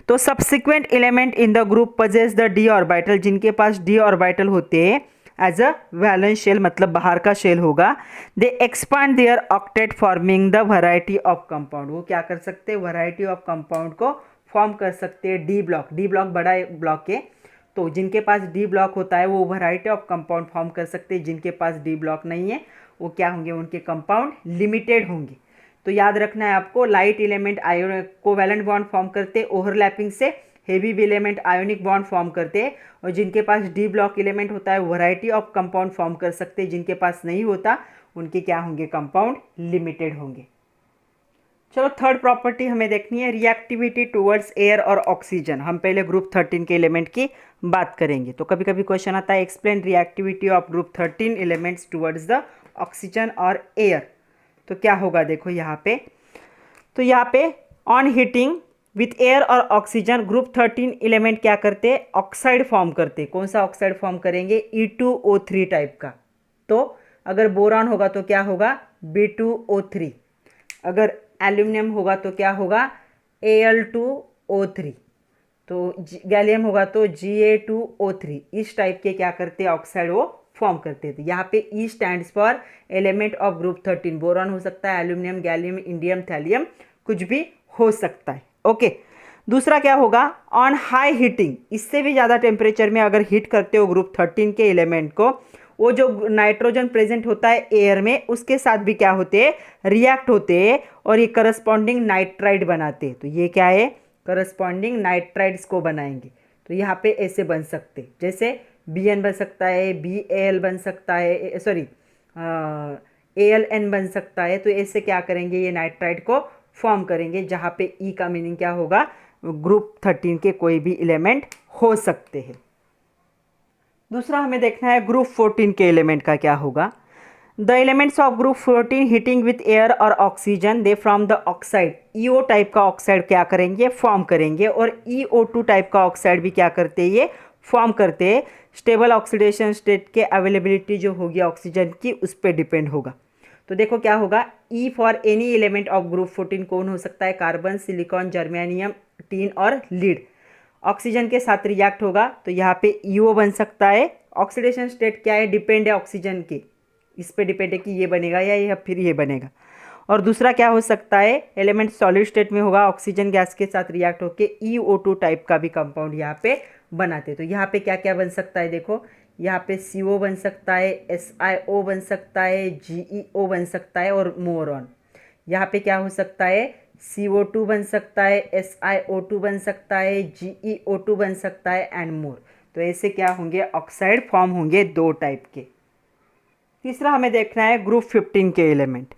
तो subsequent element in the group possess the D orbital, जिनके पास डी ऑर्बिटल होते हैं एज अ वैलेंस शेल, मतलब बाहर का शेल होगा, they expand their octet forming the variety of compound, वो क्या कर सकते हैं, वैरायटी ऑफ कंपाउंड को फॉर्म कर सकते हैं डी ब्लॉक। डी ब्लॉक बड़ा ब्लॉक है, तो जिनके पास डी ब्लॉक होता है वो वैरायटी ऑफ कंपाउंड फॉर्म कर सकते हैं। जिनके पास डी ब्लॉक नहीं है वो क्या होंगे, उनके कंपाउंड लिमिटेड होंगे। तो याद रखना है आपको, light element ion covalent bond form करते ओवरलैपिंग से, heavy element ionic bond form करते हैं, और जिनके पास डी ब्लॉक एलिमेंट होता है वैरायटी ऑफ कंपाउंड फॉर्म कर सकते हैं। जिनके पास नहीं होता उनके क्या होंगे, कंपाउंड लिमिटेड होंगे। चलो थर्ड प्रॉपर्टी हमें देखनी है, रिएक्टिविटी टुवर्ड्स एयर और ऑक्सीजन। हम पहले ग्रुप 13 के एलिमेंट की बात करेंगे। तो कभी कभी क्वेश्चन आता है, explain reactivity of group 13 elements towards the oxygen और एयर। तो क्या होगा देखो यहाँ पे, तो यहाँ पे ऑन हीटिंग विथ एयर और ऑक्सीजन ग्रुप 13 एलिमेंट क्या करते हैं, ऑक्साइड फॉर्म करते हैं। कौन सा ऑक्साइड फॉर्म करेंगे, E2O3 टाइप का। तो अगर बोरॉन होगा तो क्या होगा, B2O3। अगर एल्यूमिनियम होगा तो क्या होगा, Al2O3। तो गैलियम होगा तो Ga2O3। इस टाइप के क्या करते हैं, ऑक्साइड वो फॉर्म करते थे। यहाँ पे E stands for element of group 13। Boron हो सकता है, एल्यूमिनियम, गैलियम, इंडियम, थैलियम, कुछ भी हो सकता है। ओके, दूसरा क्या होगा, ऑन हाई हीटिंग, इससे भी ज़्यादा टेम्परेचर में अगर हीट करते हो ग्रुप 13 के एलिमेंट को, वो जो नाइट्रोजन प्रेजेंट होता है एयर में उसके साथ भी क्या होते हैं, रिएक्ट होते हैं, और ये करस्पॉन्डिंग नाइट्राइड बनाते हैं। तो ये क्या है, करस्पॉन्डिंग नाइट्राइड्स को बनाएंगे। तो यहाँ पे ऐसे बन सकते, जैसे Bn बन सकता है, BAl बन सकता है, सॉरी AlN बन सकता है। तो ऐसे क्या करेंगे, ये नाइट्राइड को फॉर्म करेंगे, जहाँ पे E का मीनिंग क्या होगा, ग्रुप 13 के कोई भी एलिमेंट हो सकते हैं। दूसरा हमें देखना है ग्रुप 14 के एलिमेंट का क्या होगा। The elements of group 14 heating with air और oxygen they from the oxide, EO type का ऑक्साइड क्या करेंगे, फॉर्म करेंगे, और EO2 टाइप का ऑक्साइड भी क्या करते हैं, ये फॉर्म करते हैं। स्टेबल ऑक्सीडेशन स्टेट के अवेलेबिलिटी जो होगी ऑक्सीजन की उस पर डिपेंड होगा। तो देखो क्या होगा, E for any element of group 14 कौन हो सकता है, कार्बन, सिलिकॉन, जर्मेनियम, टीन और लीड। ऑक्सीजन के साथ रिएक्ट होगा तो यहाँ पे EO बन सकता है। ऑक्सीडेशन स्टेट क्या है, डिपेंड है ऑक्सीजन की, इस पे डिपेंड है कि ये बनेगा या फिर ये बनेगा। और दूसरा क्या हो सकता है, एलिमेंट सॉलिड स्टेट में होगा, ऑक्सीजन गैस के साथ रिएक्ट होके EO2 टाइप का भी कंपाउंड यहाँ पे बनाते। तो यहाँ पे क्या क्या बन सकता है, देखो यहाँ पे CO बन सकता है, SiO बन सकता है, GeO बन सकता है, और मोर ऑन। यहाँ पे क्या हो सकता है, CO2 बन सकता है, SiO2 बन सकता है, GeO2 बन सकता है, एंड मोर। तो ऐसे क्या होंगे, ऑक्साइड फॉर्म होंगे दो टाइप के। तीसरा हमें देखना है ग्रुप 15 के एलिमेंट।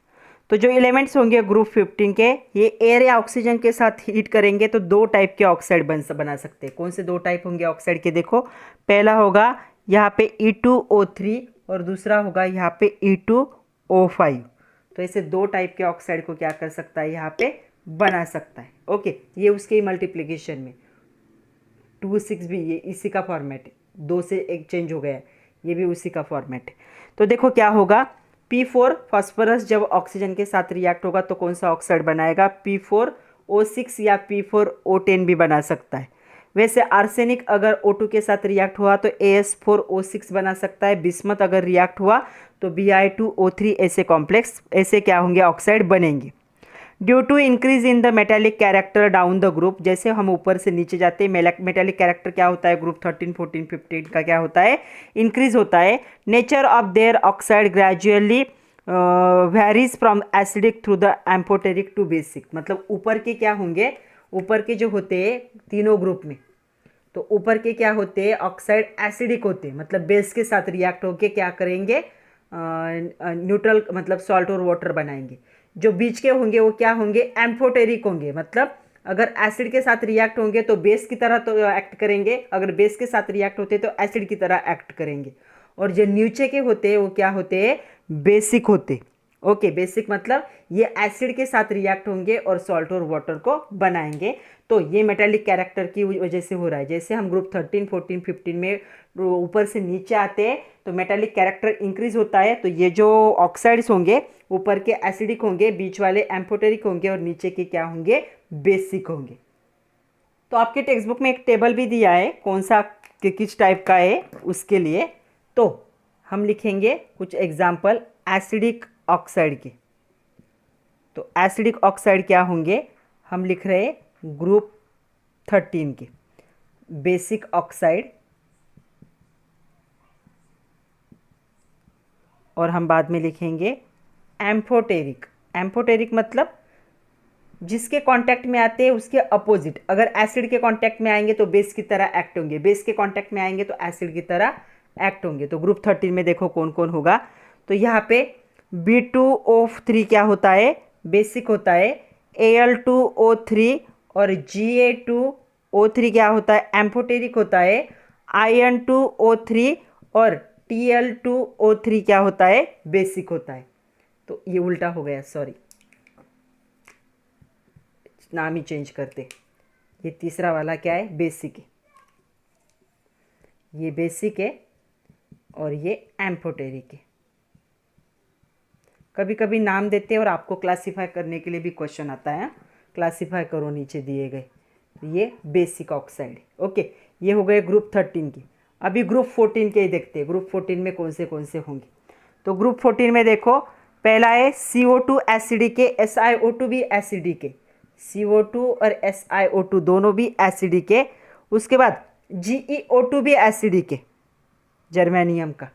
तो जो एलिमेंट्स होंगे ग्रुप 15 के, ये एयर या ऑक्सीजन के साथ हीट करेंगे तो दो टाइप के ऑक्साइड बना सकते हैं। कौन से दो टाइप होंगे ऑक्साइड के, देखो पहला होगा यहाँ पे E2O3 और दूसरा होगा यहाँ पे E2O5। तो ऐसे दो टाइप के ऑक्साइड को क्या कर सकता है, यहाँ पे बना सकता है। ओके, ये उसके मल्टीप्लिकेशन में 2 6 भी ये इसी का फॉर्मेट है, 2 से 1 चेंज हो गया है, ये भी उसी का फॉर्मेट है। तो देखो क्या होगा, P4 फास्फोरस जब ऑक्सीजन के साथ रिएक्ट होगा तो कौन सा ऑक्साइड बनाएगा, P4O6 या P4O10 भी बना सकता है। वैसे आर्सेनिक अगर O2 के साथ रिएक्ट हुआ तो AS4O6 बना सकता है। बिस्मथ अगर रिएक्ट हुआ तो Bi2O3, ऐसे कॉम्प्लेक्स ऐसे क्या होंगे, ऑक्साइड बनेंगे। Due to increase in the metallic character down the group, जैसे हम ऊपर से नीचे जाते हैं मेटेलिक कैरेक्टर क्या होता है, ग्रुप 13, 14, 15 का क्या होता है, इंक्रीज होता है। Nature of their oxide gradually varies from acidic through the amphoteric to basic. मतलब ऊपर के क्या होंगे, ऊपर के जो होते हैं तीनों ग्रुप में, तो ऊपर के क्या होते हैं, ऑक्साइड एसिडिक होते हैं, मतलब बेस के साथ रिएक्ट होके क्या करेंगे, न्यूट्रल मतलब सॉल्ट और वाटर बनाएंगे। जो बीच के होंगे वो क्या होंगे, एम्फोटेरिक होंगे, मतलब अगर एसिड के साथ रिएक्ट होंगे तो बेस की तरह तो एक्ट करेंगे, अगर बेस के साथ रिएक्ट होते तो एसिड की तरह एक्ट करेंगे। और जो नीचे के होते हैं वो क्या होते हैं, बेसिक होते। ओके, बेसिक मतलब ये एसिड के साथ रिएक्ट होंगे और सॉल्ट और वाटर को बनाएंगे। तो ये मेटालिक कैरेक्टर की वजह से हो रहा है। जैसे हम ग्रुप 13, 14, 15 में ऊपर से नीचे आते हैं तो मेटालिक कैरेक्टर इंक्रीज होता है, तो ये जो ऑक्साइड्स होंगे ऊपर के एसिडिक होंगे, बीच वाले एम्फोटेरिक होंगे, और नीचे के क्या होंगे, बेसिक होंगे। तो आपके टेक्स्ट बुक में एक टेबल भी दिया है कौन सा किस टाइप का है उसके लिए। तो हम लिखेंगे कुछ एग्जाम्पल एसिडिक ऑक्साइड के। तो एसिडिक ऑक्साइड क्या होंगे, हम लिख रहे हैं ग्रुप 13 के बेसिक ऑक्साइड, और हम बाद में लिखेंगे एम्फोटेरिक। एम्फोटेरिक मतलब जिसके कांटेक्ट में आते हैं उसके अपोजिट, अगर एसिड के कांटेक्ट में आएंगे तो बेस की तरह एक्ट होंगे, बेस के कांटेक्ट में आएंगे तो एसिड की तरह एक्ट होंगे। तो ग्रुप 13 में देखो कौन कौन होगा। तो यहाँ पे B2O3 क्या होता है, बेसिक होता है। Al2O3 और Ga2O3 क्या होता है, एम्फोटेरिक होता है। Iron2O3 और Tl2O3 क्या होता है, बेसिक होता है। तो ये उल्टा हो गया, सॉरी, नाम ही चेंज करते। ये तीसरा वाला क्या है, बेसिक है, ये बेसिक है और ये एम्फोटेरिक है। कभी कभी नाम देते हैं और आपको क्लासिफाई करने के लिए भी क्वेश्चन आता है, क्लासिफाई करो नीचे दिए गए। तो ये बेसिक ऑक्साइड, ओके। ये हो गए ग्रुप 13 की। अभी ग्रुप 14 के ही देखते हैं, ग्रुप 14 में कौन से होंगे। तो ग्रुप 14 में देखो, पहला है CO2 एसिडिक के, SiO2 भी एसिडिक के, CO2 और SiO2 दोनों भी एसिडिक के। उसके बाद GeO2 भी एसिडिक है, जर्मेनियम का।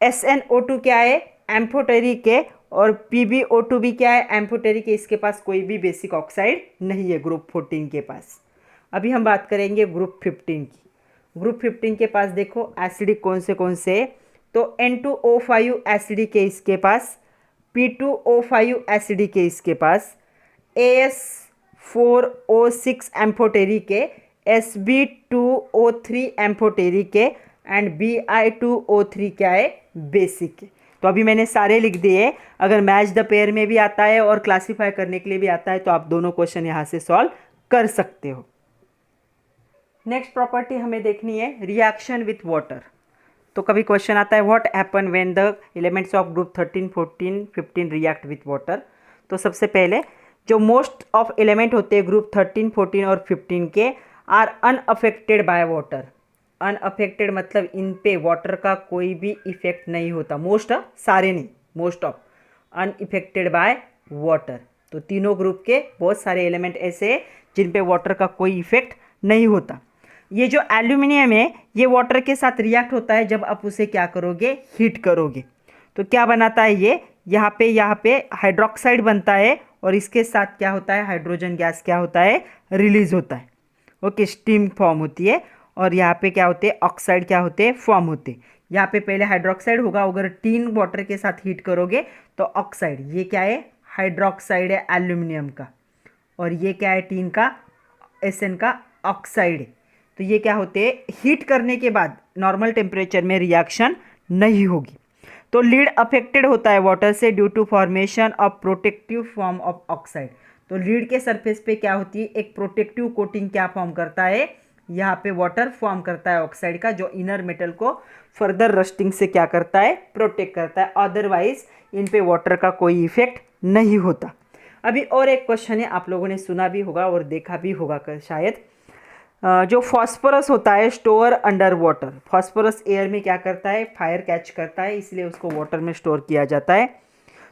SnO2 क्या है, एम्फोटेरिक है, और PbO2 भी क्या है, एम्फोटेरिक है। इसके पास कोई भी बेसिक ऑक्साइड नहीं है ग्रुप 14 के पास। अभी हम बात करेंगे ग्रुप 15 की। ग्रुप 15 के पास देखो एसिडिक कौन से, तो N2O5 एसिडिक है इसके पास, P2O5 एसिडिक है इसके पास, AS4O6 एम्फोटेरिक है, Sb2O3 एम्फोटेरिक है, एंड Bi2O3 क्या है, बेसिक है। तो अभी मैंने सारे लिख दिए। अगर मैच द पेयर में भी आता है और क्लासीफाई करने के लिए भी आता है तो आप दोनों क्वेश्चन यहाँ से सॉल्व कर सकते हो। नेक्स्ट प्रॉपर्टी हमें देखनी है रिएक्शन विथ वाटर। तो कभी क्वेश्चन आता है what happen when the elements of group 13, 14, 15 react with water. तो सबसे पहले जो मोस्ट ऑफ एलिमेंट होते हैं ग्रुप 13, 14 और 15 के are unaffected by water. Unaffected मतलब इन पे वाटर का कोई भी इफेक्ट नहीं होता। मोस्ट, सारे नहीं, most of unaffected by water. तो तीनों ग्रुप के बहुत सारे एलिमेंट ऐसे हैं जिन पे वाटर का कोई इफेक्ट नहीं होता। ये जो एल्यूमिनियम है ये वाटर के साथ रिएक्ट होता है जब आप उसे क्या करोगे, हीट करोगे। तो क्या बनाता है ये, यहाँ पे हाइड्रोक्साइड बनता है और इसके साथ क्या होता है, हाइड्रोजन गैस क्या होता है, रिलीज होता है। ओके, स्टीम फॉर्म होती है और यहाँ पे क्या होते हैं, ऑक्साइड क्या होते हैं, फॉर्म होते हैं। यहाँ पे पहले हाइड्रोक्साइड होगा, अगर टीन वाटर के साथ हीट करोगे तो ऑक्साइड, ये क्या है, हाइड्रोक्साइड है एल्यूमिनियम का, और ये क्या है, टीन का, Sn का ऑक्साइड है। तो ये क्या होते हैं, हीट करने के बाद नॉर्मल टेम्परेचर में रिएक्शन नहीं होगी। तो लीड अफेक्टेड होता है वाटर से due to formation of protective form of oxide. तो लीड के सरफेस पे क्या होती है, एक प्रोटेक्टिव कोटिंग क्या फॉर्म करता है, यहाँ पे वाटर फॉर्म करता है ऑक्साइड का, जो इनर मेटल को फर्दर रस्टिंग से क्या करता है, प्रोटेक्ट करता है। अदरवाइज इन पे वाटर का कोई इफेक्ट नहीं होता। अभी और एक क्वेश्चन है, आप लोगों ने सुना भी होगा और देखा भी होगा शायद, जो फॉस्फोरस होता है store under water. Phosphorus air में क्या करता है, फायर कैच करता है, इसलिए उसको वाटर में स्टोर किया जाता है।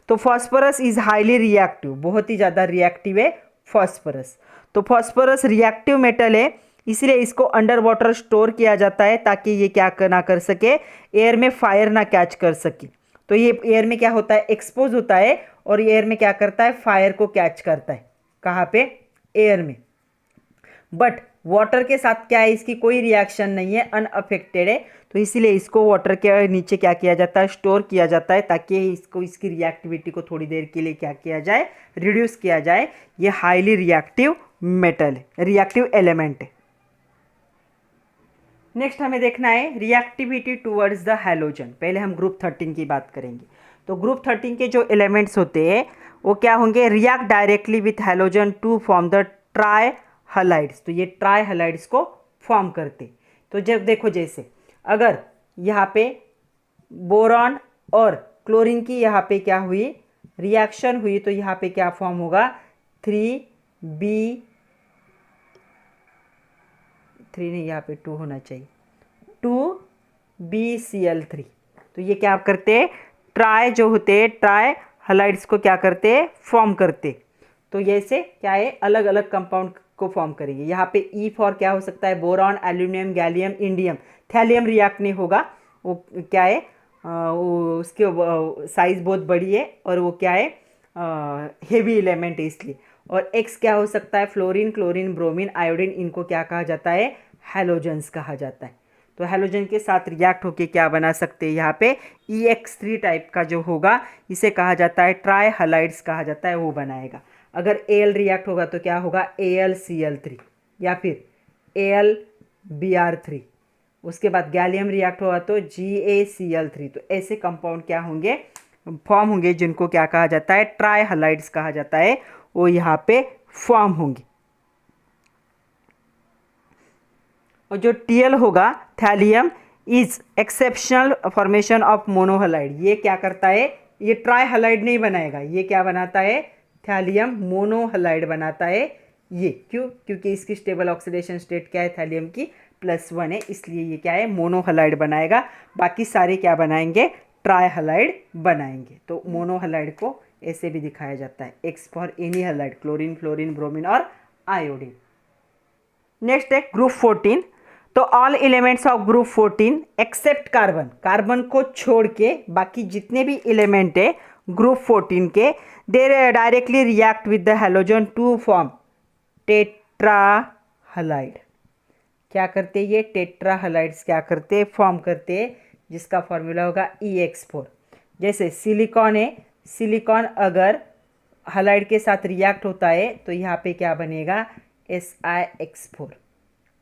तो फॉस्फोरस इज हाईली रिएक्टिव, बहुत ही ज़्यादा रिएक्टिव है फॉस्फोरस। तो फॉस्फोरस रिएक्टिव मेटल है, इसलिए इसको अंडर वाटर स्टोर किया जाता है ताकि ये क्या ना कर सके, एयर में फायर ना कैच कर सके। तो ये एयर में क्या होता है, एक्सपोज होता है, और एयर में क्या करता है, फायर को कैच करता है। कहाँ पे, एयर में। बट वाटर के साथ क्या है, इसकी कोई रिएक्शन नहीं है, अनअफेक्टेड है। तो इसीलिए इसको वाटर के नीचे क्या किया जाता है, स्टोर किया जाता है, ताकि इसको, इसकी रिएक्टिविटी को थोड़ी देर के लिए क्या किया जाए, रिड्यूस किया जाए। ये हाईली रिएक्टिव मेटल है, रिएक्टिव एलिमेंट है। नेक्स्ट हमें देखना है रिएक्टिविटी टूवर्ड्स द हैलोजन। पहले हम ग्रुप 13 की बात करेंगे। तो ग्रुप 13 के जो एलिमेंट्स होते हैं वो क्या होंगे, react directly with halogen to form the trihalides. तो ये ट्राई हैलाइड्स को फॉर्म करते। तो जब देखो, जैसे अगर यहाँ पे बोरॉन और क्लोरीन की यहाँ पे क्या हुई, रिएक्शन हुई, तो यहाँ पे क्या फॉर्म होगा, 3B, 3 नहीं, यहाँ पे 2 होना चाहिए, 2BCl3। तो ये क्या करते हैं, ट्राई जो होते हैं, ट्राई हैलाइड्स को क्या करते हैं, फॉर्म करते। तो ये से क्या है, अलग अलग कंपाउंड को फॉर्म करेंगे। यहाँ पे ई फॉर क्या हो सकता है, boron, aluminium, gallium, indium. Thallium react नहीं होगा, वो क्या है, वो उसके साइज बहुत बड़ी है और वो क्या है, हेवी एलिमेंट है इसलिए। और एक्स क्या हो सकता है, फ्लोरीन, क्लोरीन, ब्रोमीन, आयोडीन, इनको क्या कहा जाता है, हैलोजेंस कहा जाता है। तो हैलोजन के साथ रिएक्ट होके क्या बना सकते हैं, यहाँ पे EX3 टाइप का जो होगा इसे कहा जाता है ट्राई हैलाइड्स कहा जाता है, वो बनाएगा। अगर Al रिएक्ट होगा तो क्या होगा, AlCl3 या फिर AlBr3। उसके बाद गैलियम रिएक्ट होगा तो GaCl3। तो ऐसे कंपाउंड क्या होंगे, फॉर्म होंगे, जिनको क्या कहा जाता है, ट्राई हैलाइड्स कहा जाता है, वो यहाँ पे फॉर्म होंगे। और जो Tl होगा, thallium, is exceptional formation of monohalide. ये क्या करता है, ये ट्राई हैलाइड नहीं बनाएगा, ये क्या बनाता है, थैलियम मोनोहलाइड बनाता है। ये क्यों, क्योंकि इसकी स्टेबल ऑक्सीडेशन स्टेट क्या है, थैलियम की +1 है, इसलिए ये क्या है, मोनोहलाइड बनाएगा। बाकी सारे क्या बनाएंगे, ट्राई हैलाइड बनाएंगे। तो मोनोहलाइड को ऐसे भी दिखाया जाता है, X for any halide, chlorine, fluorine, bromine और आयोडीन। नेक्स्ट है ग्रुप 14। तो all elements of group 14 except carbon, carbon को छोड़ के बाकी जितने भी एलिमेंट है ग्रुप 14 के, they directly react with the halogen to form tetrahalide. क्या करते ये टेट्राहलाइड्स क्या करते, फॉर्म करते, जिसका फॉर्मूला होगा EX4। जैसे सिलिकॉन है, सिलिकॉन अगर हलाइड के साथ रिएक्ट होता है तो यहाँ पे क्या बनेगा, SiX4।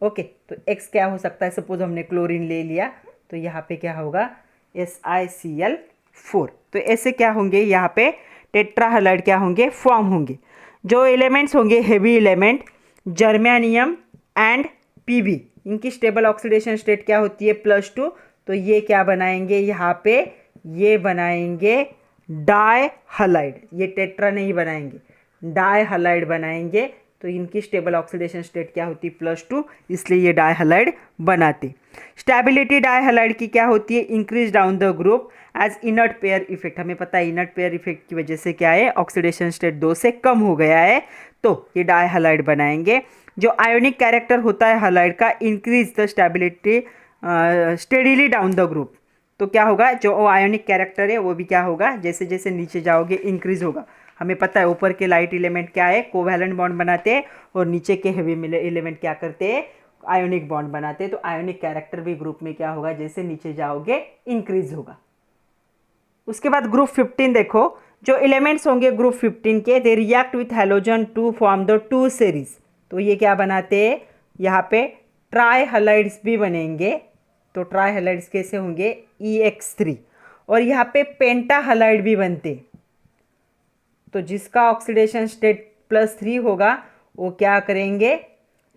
ओके, तो X क्या हो सकता है, सपोज हमने क्लोरीन ले लिया तो यहाँ पे क्या होगा, SiCl4। तो ऐसे क्या होंगे, यहाँ पे टेट्राहलाइड क्या होंगे, फॉर्म होंगे। जो एलिमेंट्स होंगे heavy element, germanium and Pb, इनकी स्टेबल ऑक्सीडेशन स्टेट क्या होती है, +2। तो ये क्या बनाएंगे, यहाँ पे ये बनाएंगे डाई हलाइड, ये टेट्रा नहीं बनाएंगे, डाई हलाइड बनाएंगे। तो इनकी स्टेबल ऑक्सीडेशन स्टेट क्या होती है, +2, इसलिए ये डाई हलाइड बनाते। स्टेबिलिटी डाई हलाइड की क्या होती है, increase down the group as inert pair effect. हमें पता है इनर्ट पेयर इफेक्ट की वजह से क्या है, ऑक्सीडेशन स्टेट 2 से कम हो गया है, तो ये डाई हलाइड बनाएंगे। जो आयोनिक कैरेक्टर होता है हलाइड का, increase the stability steadily down the group. तो क्या होगा, जो आयोनिक कैरेक्टर है वो भी क्या होगा, जैसे जैसे नीचे जाओगे इंक्रीज होगा। हमें पता है ऊपर के लाइट एलिमेंट क्या है, कोवैलेंट बॉन्ड बनाते हैं, और नीचे के हेवी एलिमेंट क्या करते हैं, आयोनिक बॉन्ड बनाते हैं। तो आयोनिक कैरेक्टर भी ग्रुप में क्या होगा, जैसे नीचे जाओगे इंक्रीज होगा। उसके बाद ग्रुप 15 देखो, जो एलिमेंट्स होंगे ग्रुप 15 के, they react with halogen to form the 2 series. तो ये क्या बनाते हैं, यहाँ पे ट्राई हैलाइड्स भी बनेंगे। तो ट्राई हैलाइड्स कैसे होंगे, EX3। और यहाँ पे पेंटा हैलाइड भी बनते, तो जिसका ऑक्सीडेशन स्टेट +3 होगा वो क्या करेंगे,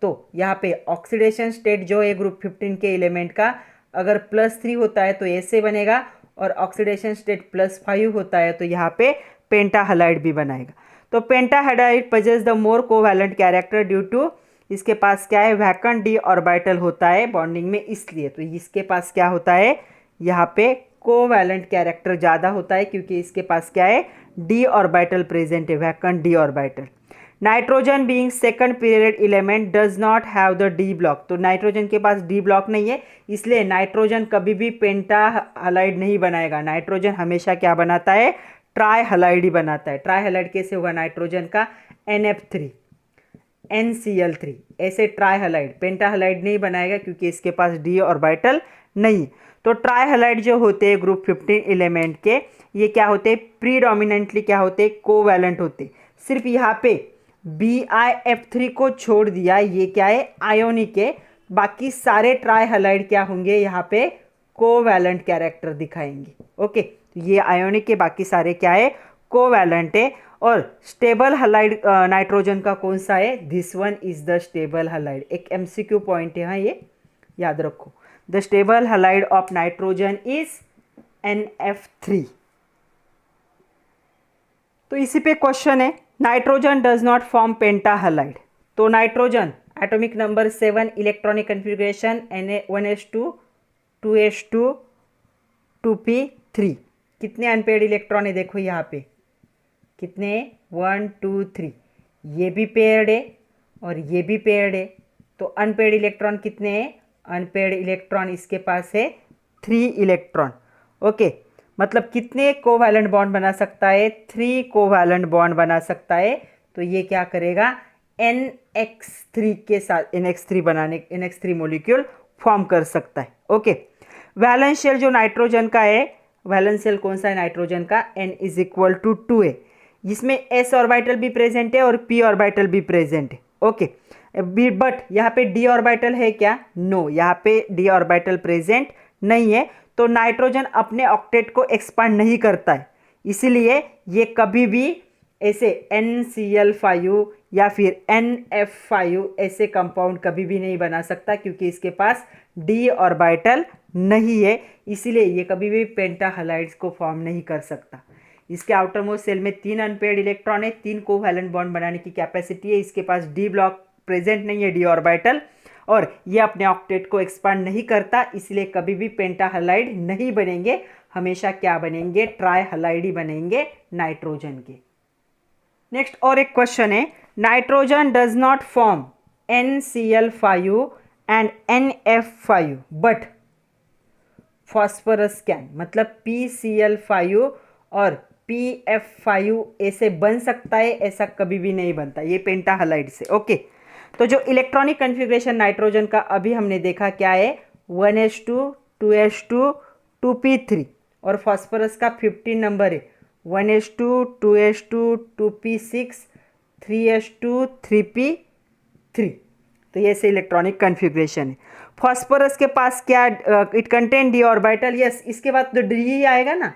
तो यहाँ पे ऑक्सीडेशन स्टेट जो है ग्रुप 15 के एलिमेंट का, अगर +3 होता है तो ऐसे बनेगा, और ऑक्सीडेशन स्टेट +5 होता है तो यहाँ पे पेंटा हैलाइड भी बनाएगा। तो penta halide possess the more covalent character due to, इसके पास क्या है, वैकेंट d ऑर्बिटल होता है बॉन्डिंग में, इसलिए तो इसके पास क्या होता है, यहाँ पे कोवैलेंट कैरेक्टर ज़्यादा होता है, क्योंकि इसके पास क्या है, d ऑर्बिटल प्रेजेंट है, vacant d orbital. Nitrogen being second period element does not have the d block. तो नाइट्रोजन के पास d ब्लॉक नहीं है, इसलिए नाइट्रोजन कभी भी पेंटा हैलाइड नहीं बनाएगा। नाइट्रोजन हमेशा क्या बनाता है, ट्राई हैलाइड ही बनाता है। ट्राई हैलाइड कैसे होगा, नाइट्रोजन का NF3 NCl3, ऐसे ट्राई हैलाइड, पेंटा हैलाइड नहीं बनाएगा क्योंकि इसके पास d ऑर्बिटल नहीं। तो ट्राई हैलाइड जो होते हैं ग्रुप 15 एलिमेंट के, ये क्या होते हैं, प्रीडोमिनेंटली क्या होते हैं, कोवैलेंट होते। सिर्फ यहाँ पे BiF3 को छोड़ दिया, ये क्या है, आयोनिक है। बाकी सारे ट्राई हैलाइड क्या होंगे, यहाँ पे कोवैलेंट कैरेक्टर दिखाएंगे। ओके, तो ये आयोनिक के, बाकी सारे क्या है, कोवैलेंट है। और स्टेबल हैलाइड नाइट्रोजन का कौन सा है, this one is the stable halide. एक MCQ पॉइंट है, हाँ ये याद रखो। The stable halide of nitrogen is NF3। तो इसी पे क्वेश्चन है, nitrogen does not form penta halide. तो nitrogen atomic number 7, electronic configuration Na1s2 2s2 2p3। कितने अनपेयर्ड इलेक्ट्रॉन है, देखो यहाँ पे कितने, 1 2 3, ये भी पेयर्ड है और ये भी पेयर्ड है। तो अनपेयर्ड इलेक्ट्रॉन कितने हैं? अनपेयर्ड इलेक्ट्रॉन इसके पास है 3 इलेक्ट्रॉन। ओके, मतलब कितने कोवैलेंट बॉन्ड बना सकता है? 3 कोवैलेंट बॉन्ड बना सकता है। तो ये क्या करेगा? NX3 के साथ NX3 मॉलिक्यूल फॉर्म कर सकता है। ओके, वैलेंस शेल जो नाइट्रोजन का है, वैलेंस शेल कौन सा है नाइट्रोजन का? N=2 है। जिसमें s ऑर्बिटल भी प्रेजेंट है और p ऑर्बिटल भी प्रेजेंट है। ओके, बट यहाँ पे d ऑर्बिटल है क्या? नो, यहाँ पे d ऑर्बिटल प्रेजेंट नहीं है। तो नाइट्रोजन अपने ऑक्टेट को एक्सपांड नहीं करता है, इसलिए ये कभी भी ऐसे NCl5 या फिर NF5 ऐसे कंपाउंड कभी भी नहीं बना सकता, क्योंकि इसके पास d ऑर्बिटल नहीं है। इसीलिए ये कभी भी पेंटाहलाइड्स को फॉर्म नहीं कर सकता। इसके आउटर मोस्ट सेल में 3 अनपेयर्ड इलेक्ट्रॉन है, 3 कोवैलेंट बॉन्ड बनाने की कैपेसिटी है। इसके पास डी ब्लॉक प्रेजेंट नहीं है, डी ऑर्बिटल, और ये अपने ऑक्टेट को एक्सपांड नहीं करता, इसलिए कभी भी पेंटाहलाइड नहीं बनेंगे। हमेशा क्या बनेंगे? ट्राई हलाइड ही बनेंगे नाइट्रोजन के। नेक्स्ट और एक क्वेश्चन है, nitrogen does not form NCl5 and NF5 but phosphorus can, मतलब PCl5 और PF5 ऐसे बन सकता है, ऐसा कभी भी नहीं बनता ये पेंटाहलाइड से। ओके, तो जो इलेक्ट्रॉनिक कन्फिग्रेशन नाइट्रोजन का अभी हमने देखा क्या है? 1s2 2s2 2p3, और फॉस्फोरस का 15 नंबर है 1s2 2s2 2p6 3s2 3p3। तो ये से इलेक्ट्रॉनिक कन्फिग्रेशन है। फॉस्फोरस के पास क्या? It contain D orbital. Yes, इसके बाद तो डी ही आएगा ना।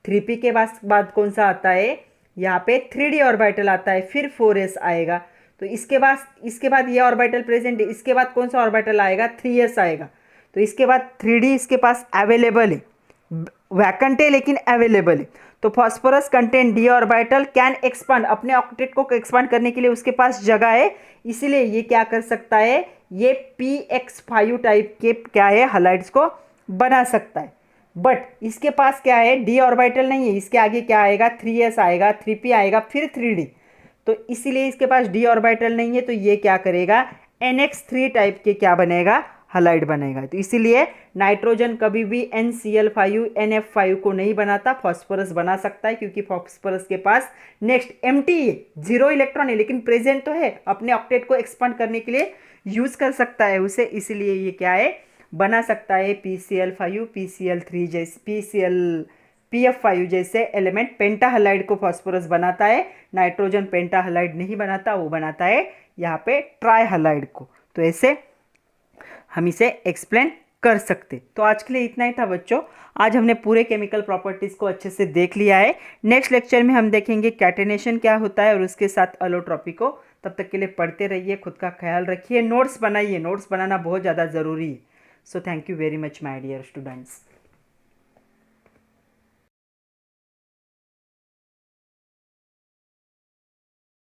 3p के बाद कौन सा आता है? यहाँ पे 3d ऑर्बिटल आता है, फिर 4s आएगा। तो इसके बाद ये ऑर्बिटल प्रेजेंट है, इसके बाद कौन सा ऑर्बिटल आएगा? 3s आएगा। तो इसके बाद 3d इसके पास अवेलेबल है, वैकेंट है लेकिन अवेलेबल है। तो phosphorus contain D orbital, can expand, अपने ऑक्टेट को एक्सपांड करने के लिए उसके पास जगह है, इसीलिए ये क्या कर सकता है? ये PX5 टाइप के क्या है? हलाइड्स को बना सकता है। बट इसके पास क्या है? डी ऑर्बिटल नहीं है, इसके आगे क्या आएगा? 3s आएगा, 3p आएगा, फिर 3d। तो इसीलिए इसके पास डी ऑर्बिटल नहीं है, तो ये क्या करेगा? NX3 टाइप के क्या बनेगा? हलाइड बनेगा। तो इसीलिए नाइट्रोजन कभी भी NCl5 NF5 को नहीं बनाता, फॉस्फोरस बना सकता है, क्योंकि फॉस्फोरस के पास नेक्स्ट एम्प्टी है, 0 इलेक्ट्रॉन है, लेकिन प्रेजेंट तो है, अपने ऑक्टेट को एक्सपांड करने के लिए यूज कर सकता है उसे, इसलिए ये क्या है? बना सकता है PCl5 PCl3 जैसे PF5 जैसे एलिमेंट। पेंटाहलाइड को फॉस्फोरस बनाता है, नाइट्रोजन पेंटाहलाइड नहीं बनाता, वो बनाता है यहाँ पे ट्राईहलाइड को। तो ऐसे हम इसे एक्सप्लेन कर सकते। तो आज के लिए इतना ही था बच्चों। आज हमने पूरे केमिकल प्रॉपर्टीज़ को अच्छे से देख लिया है। नेक्स्ट लेक्चर में हम देखेंगे कैटेनेशन क्या होता है और उसके साथ अलोट्रॉपी को। तब तक के लिए पढ़ते रहिए, खुद का ख्याल रखिए, नोट्स बनाइए, नोट्स बनाना बहुत ज़्यादा ज़रूरी है। So thank you very much my dear students.